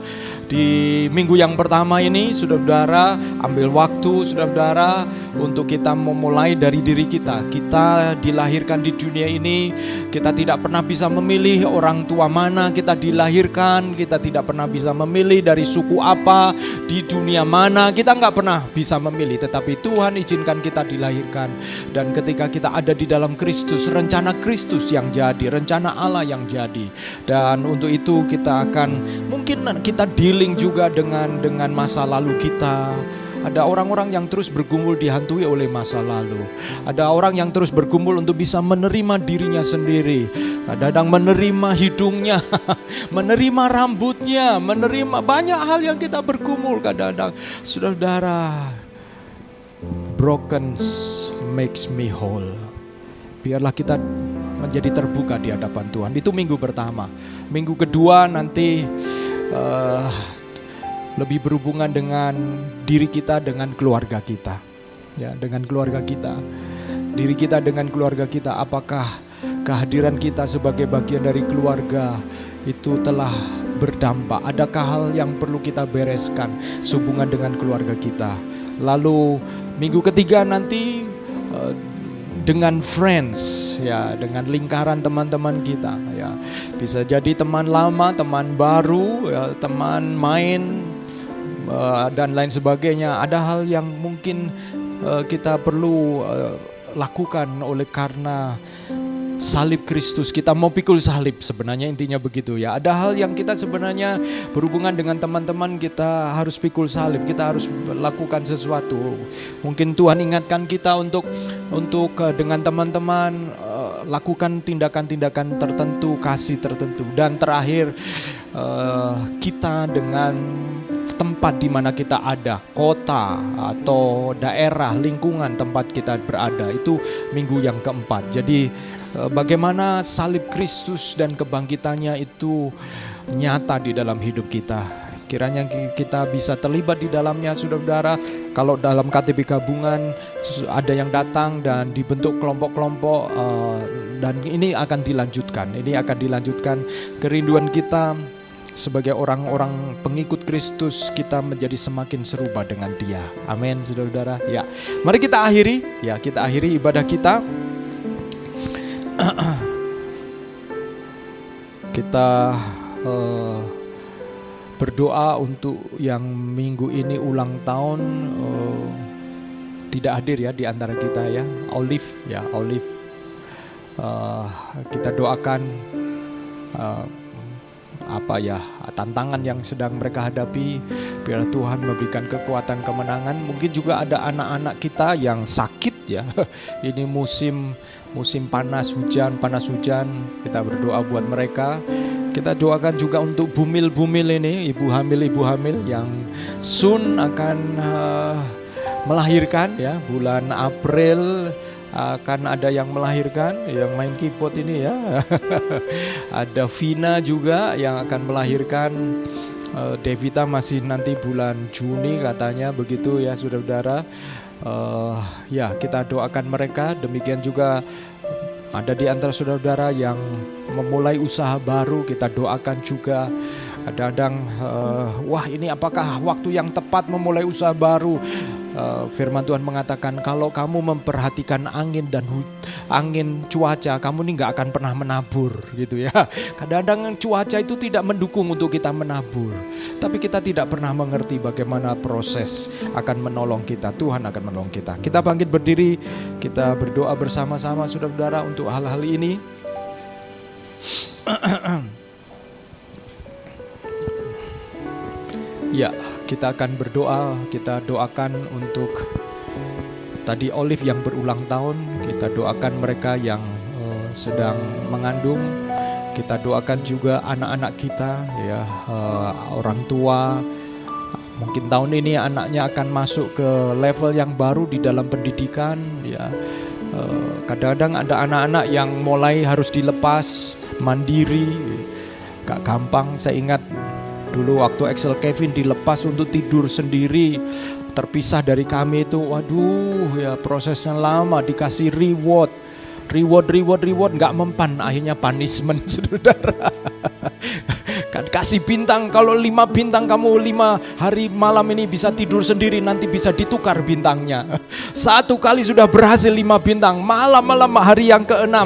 di minggu yang pertama ini, saudara-saudara, ambil waktu saudara-saudara untuk kita memulai dari diri kita. Kita dilahirkan di dunia ini, kita tidak pernah bisa memilih orang tua mana kita dilahirkan, kita tidak pernah bisa memilih dari suku apa, di dunia mana, kita nggak pernah bisa memilih. Tetapi Tuhan izinkan kita dilahirkan, dan ketika kita ada di dalam Kristus, rencana Kristus yang jadi, rencana Allah yang jadi. Dan untuk itu kita akan, mungkin kita dealing juga dengan masa lalu kita. Ada orang-orang yang terus bergumul dihantui oleh masa lalu. Ada orang yang terus bergumul untuk bisa menerima dirinya sendiri. Kadang-kadang menerima hidungnya, menerima rambutnya, menerima banyak hal yang kita bergumul kadang-kadang. Saudara, broken makes me whole. Biarlah kita menjadi terbuka di hadapan Tuhan. Itu minggu pertama. Minggu kedua nanti lebih berhubungan dengan diri kita dengan keluarga kita, ya, dengan keluarga kita, diri kita dengan keluarga kita. Apakah kehadiran kita sebagai bagian dari keluarga itu telah berdampak? Adakah hal yang perlu kita bereskan sehubungan dengan keluarga kita? Lalu minggu ketiga nanti dengan friends, ya, dengan lingkaran teman-teman kita, ya, bisa jadi teman lama, teman baru, ya, teman main, dan lain sebagainya. Ada hal yang mungkin kita perlu lakukan oleh karena salib Kristus. Kita mau pikul salib, sebenarnya intinya begitu, ya. Ada hal yang kita sebenarnya berhubungan dengan teman-teman, kita harus pikul salib, kita harus lakukan sesuatu. Mungkin Tuhan ingatkan kita untuk dengan teman-teman lakukan tindakan-tindakan tertentu, kasih tertentu. Dan terakhir kita dengan tempat di mana kita ada, kota atau daerah, lingkungan tempat kita berada, itu minggu yang keempat. Jadi bagaimana salib Kristus dan kebangkitannya itu nyata di dalam hidup kita. Kiranya kita bisa terlibat di dalamnya, saudara-saudara. Kalau dalam KTP gabungan ada yang datang dan dibentuk kelompok-kelompok, dan ini akan dilanjutkan. Ini akan dilanjutkan kerinduan kita sebagai orang-orang pengikut Kristus, kita menjadi semakin serupa dengan Dia. Amin, saudara-saudara. Ya, mari kita akhiri. Ya, kita akhiri ibadah kita. Kita berdoa untuk yang minggu ini ulang tahun, tidak hadir ya di antara kita, ya. Olive, ya, Olive. Kita doakan tantangan yang sedang mereka hadapi, biar Tuhan memberikan kekuatan, kemenangan. Mungkin juga ada anak-anak kita yang sakit, ya. Ini musim panas hujan. Kita berdoa buat mereka. Kita doakan juga untuk bumil-bumil ini, ibu hamil yang soon akan melahirkan, ya. Bulan April akan ada yang melahirkan, yang main keyboard ini, ya. Ada Vina juga yang akan melahirkan. Devita masih nanti bulan Juni katanya, begitu, ya, saudara-saudara. Ya, kita doakan mereka. Demikian juga ada di antara saudara-saudara yang memulai usaha baru, kita doakan juga. Kadang-kadang wah, ini apakah waktu yang tepat memulai usaha baru? Firman Tuhan mengatakan kalau kamu memperhatikan angin dan angin cuaca, kamu ini nggak akan pernah menabur, gitu, ya. Kadang-kadang cuaca itu tidak mendukung untuk kita menabur, tapi kita tidak pernah mengerti bagaimana proses akan menolong kita. Tuhan akan menolong kita. Kita bangkit berdiri, kita berdoa bersama-sama, saudara-saudara, untuk hal-hal ini. Ya, kita akan berdoa. Kita doakan untuk tadi Olive yang berulang tahun. Kita doakan mereka yang sedang mengandung, Kita doakan juga anak-anak kita, ya, orang tua. Mungkin tahun ini anaknya akan masuk ke level yang baru di dalam pendidikan, ya. Kadang-kadang ada anak-anak yang mulai harus dilepas mandiri, gak gampang. Saya ingat dulu waktu Axel Kevin dilepas untuk tidur sendiri, terpisah dari kami itu, waduh ya, prosesnya lama, dikasih reward nggak mempan, akhirnya punishment saudara. Kan kasih bintang, kalau 5 bintang kamu 5 hari malam ini bisa tidur sendiri, nanti bisa ditukar bintangnya. 1 kali sudah berhasil 5 bintang, malam-malam hari yang ke-6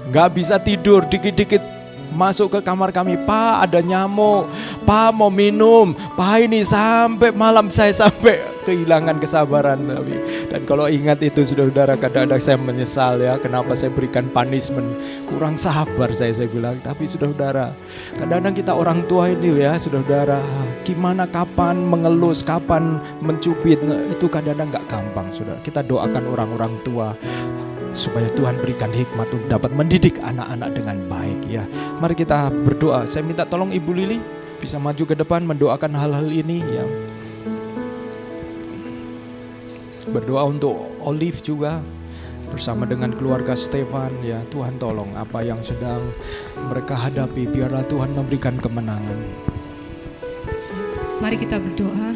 nggak bisa tidur, dikit-dikit masuk ke kamar kami, Pak ada nyamuk, Pak mau minum, Pak ini, sampai malam saya sampai kehilangan kesabaran. Dan kalau ingat itu saudara, kadang-kadang saya menyesal, ya, kenapa saya berikan punishment, kurang sabar saya bilang. Tapi saudara, kadang-kadang kita orang tua ini, ya saudara, gimana, kapan mengelus, kapan mencubit, itu kadang-kadang gak gampang saudara. Kita doakan orang-orang tua supaya Tuhan berikan hikmat untuk dapat mendidik anak-anak dengan baik, ya. Mari kita berdoa. Saya minta tolong Ibu Lili bisa maju ke depan mendoakan hal-hal ini, ya. Berdoa untuk Olive juga bersama dengan keluarga Stefan, ya. Tuhan tolong apa yang sedang mereka hadapi, biarlah Tuhan memberikan kemenangan. Mari kita berdoa.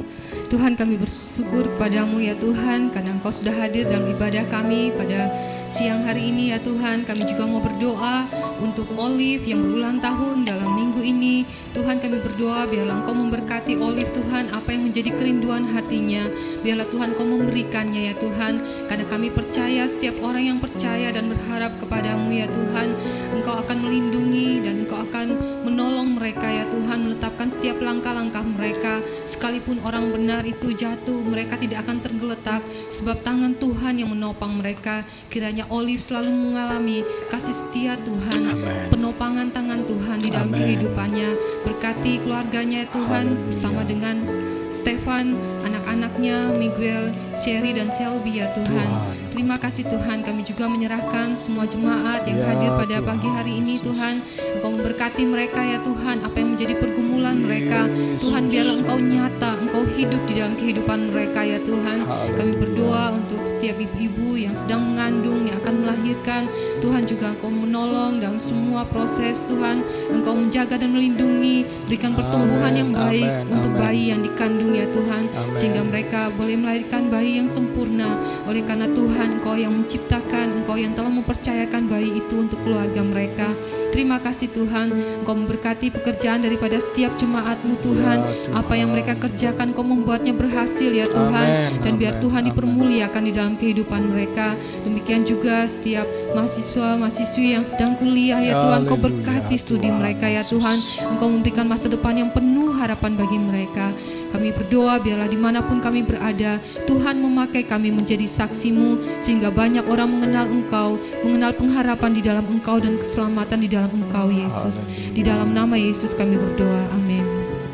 Tuhan, kami bersyukur kepadamu ya Tuhan, karena Engkau sudah hadir dalam ibadah kami pada siang hari ini ya Tuhan. Kami juga mau berdoa untuk Olive yang berulang tahun dalam minggu ini. Tuhan, kami berdoa biarlah Engkau memberkati Olive Tuhan, apa yang menjadi kerinduan hatinya, biarlah Tuhan Engkau memberikannya ya Tuhan. Karena kami percaya, setiap orang yang percaya dan berharap kepadamu ya Tuhan, Engkau akan melindungi dan Engkau akan menolong mereka ya Tuhan, menetapkan setiap langkah-langkah mereka. Sekalipun orang benar itu jatuh, mereka tidak akan tergeletak, sebab tangan Tuhan yang menopang mereka. Kiranya Olive selalu mengalami kasih setia Tuhan, Amen. penopangan tangan Tuhan di dalam Amen. kehidupannya. Berkati keluarganya Tuhan, Haleluya. bersama dengan Stefan, anak-anaknya, Miguel, Sherry dan Selby ya Tuhan. Terima kasih Tuhan, kami juga menyerahkan semua jemaat yang Ya, hadir pada Tuhan pagi hari ini Yesus. Tuhan. Engkau memberkati mereka ya Tuhan, apa yang menjadi pergumulan mereka. Yesus. Tuhan, biarlah Engkau nyata, Engkau hidup di dalam kehidupan mereka ya Tuhan. Kami Haleluya. berdoa untuk setiap ibu-ibu yang sedang mengandung, yang akan melahirkan. Tuhan juga Engkau menolong dalam semua proses Tuhan. Engkau menjaga dan melindungi, berikan pertumbuhan yang baik Amen. untuk Amen. bayi yang dikandung ya Tuhan. Amen. Sehingga mereka boleh melahirkan bayi yang sempurna. Oleh karena Tuhan, Engkau yang menciptakan, Engkau yang telah mempercayakan bayi itu untuk keluarga mereka. Terima kasih Tuhan, Engkau memberkati pekerjaan daripada setiap jemaat-Mu Tuhan. Ya, Tuhan. Apa yang mereka kerjakan, Engkau membuatnya berhasil ya Tuhan. Amen, Dan biar amen, Tuhan amen. dipermuliakan di dalam kehidupan mereka. Demikian juga setiap mahasiswa-mahasiswi yang sedang kuliah ya Tuhan, Engkau Haleluya, berkati studi Tuhan mereka ya Yesus. Tuhan. Engkau memberikan masa depan yang penuh harapan bagi mereka. Kami berdoa biarlah dimanapun kami berada, Tuhan memakai kami menjadi saksi-Mu, sehingga banyak orang mengenal Engkau, mengenal pengharapan di dalam Engkau dan keselamatan di dalam Engkau Yesus. Di dalam nama Yesus kami berdoa, amin.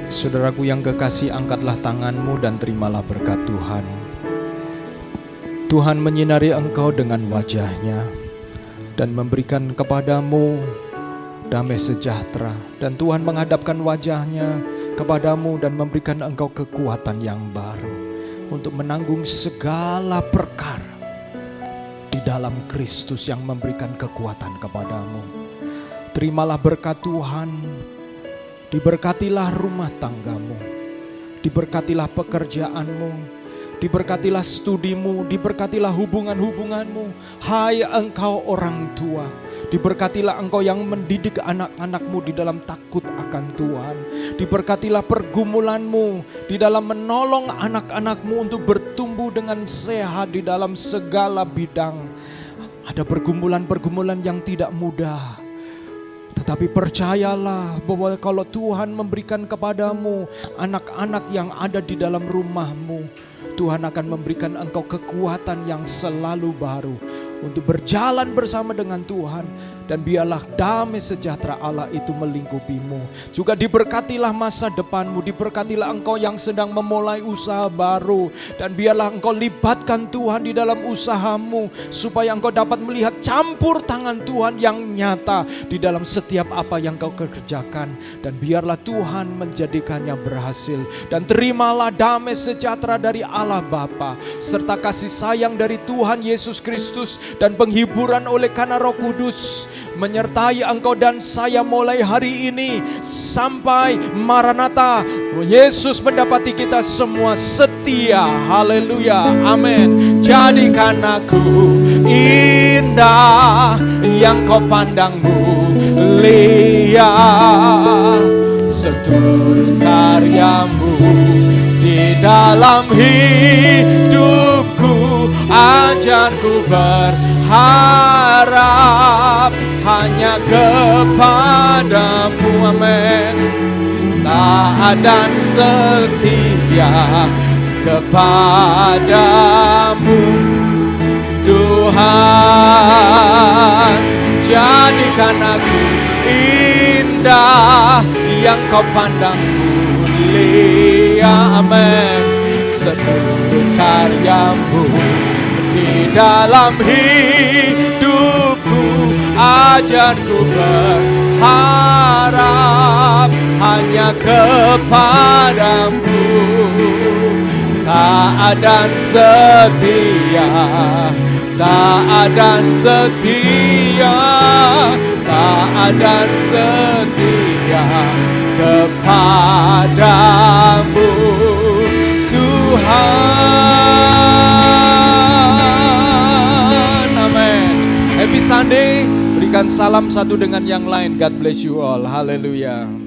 Saudaraku yang kekasih, angkatlah tanganmu dan terimalah berkat Tuhan. Tuhan menyinari engkau dengan wajah-Nya dan memberikan kepadamu damai sejahtera. Dan Tuhan menghadapkan wajah-Nya kepadamu dan memberikan engkau kekuatan yang baru untuk menanggung segala perkara di dalam Kristus yang memberikan kekuatan kepadamu. Terimalah berkat Tuhan. Diberkatilah rumah tanggamu, diberkatilah pekerjaanmu, diberkatilah studimu, diberkatilah hubungan-hubunganmu. Hai engkau orang tua, diberkatilah engkau yang mendidik anak-anakmu di dalam takut akan Tuhan. Diberkatilah pergumulanmu di dalam menolong anak-anakmu untuk bertumbuh dengan sehat di dalam segala bidang. Ada pergumulan-pergumulan yang tidak mudah. Tetapi percayalah bahwa kalau Tuhan memberikan kepadamu anak-anak yang ada di dalam rumahmu, Tuhan akan memberikan engkau kekuatan yang selalu baru untuk berjalan bersama dengan Tuhan Dan biarlah damai sejahtera Allah itu melingkupimu. Juga diberkatilah masa depanmu, diberkatilah engkau yang sedang memulai usaha baru. Dan biarlah engkau libatkan Tuhan di dalam usahamu, supaya engkau dapat melihat campur tangan Tuhan yang nyata di dalam setiap apa yang kau kerjakan. Dan biarlah Tuhan menjadikannya berhasil. Dan terimalah damai sejahtera dari Allah Bapa, serta kasih sayang dari Tuhan Yesus Kristus, dan penghiburan oleh karena Roh Kudus menyertai engkau dan saya mulai hari ini sampai Maranatha. Yesus mendapati kita semua setia. Haleluya, amin. Jadikan aku indah yang kau pandang mulia, seturut karyamu di dalam hidupku. Ajarku berharap hanya kepadamu, amin. Taat dan setia kepadamu Tuhan. Jadikan aku indah yang kau pandang mulia, amin. Seturut karyamu di dalam hidupku. Ajarku berharap hanya kepadamu. Taat dan setia, taat dan setia, taat dan setia kepadamu Tuhan. Amin. Happy Sunday. Berikan salam satu dengan yang lain. God bless you all. Haleluya.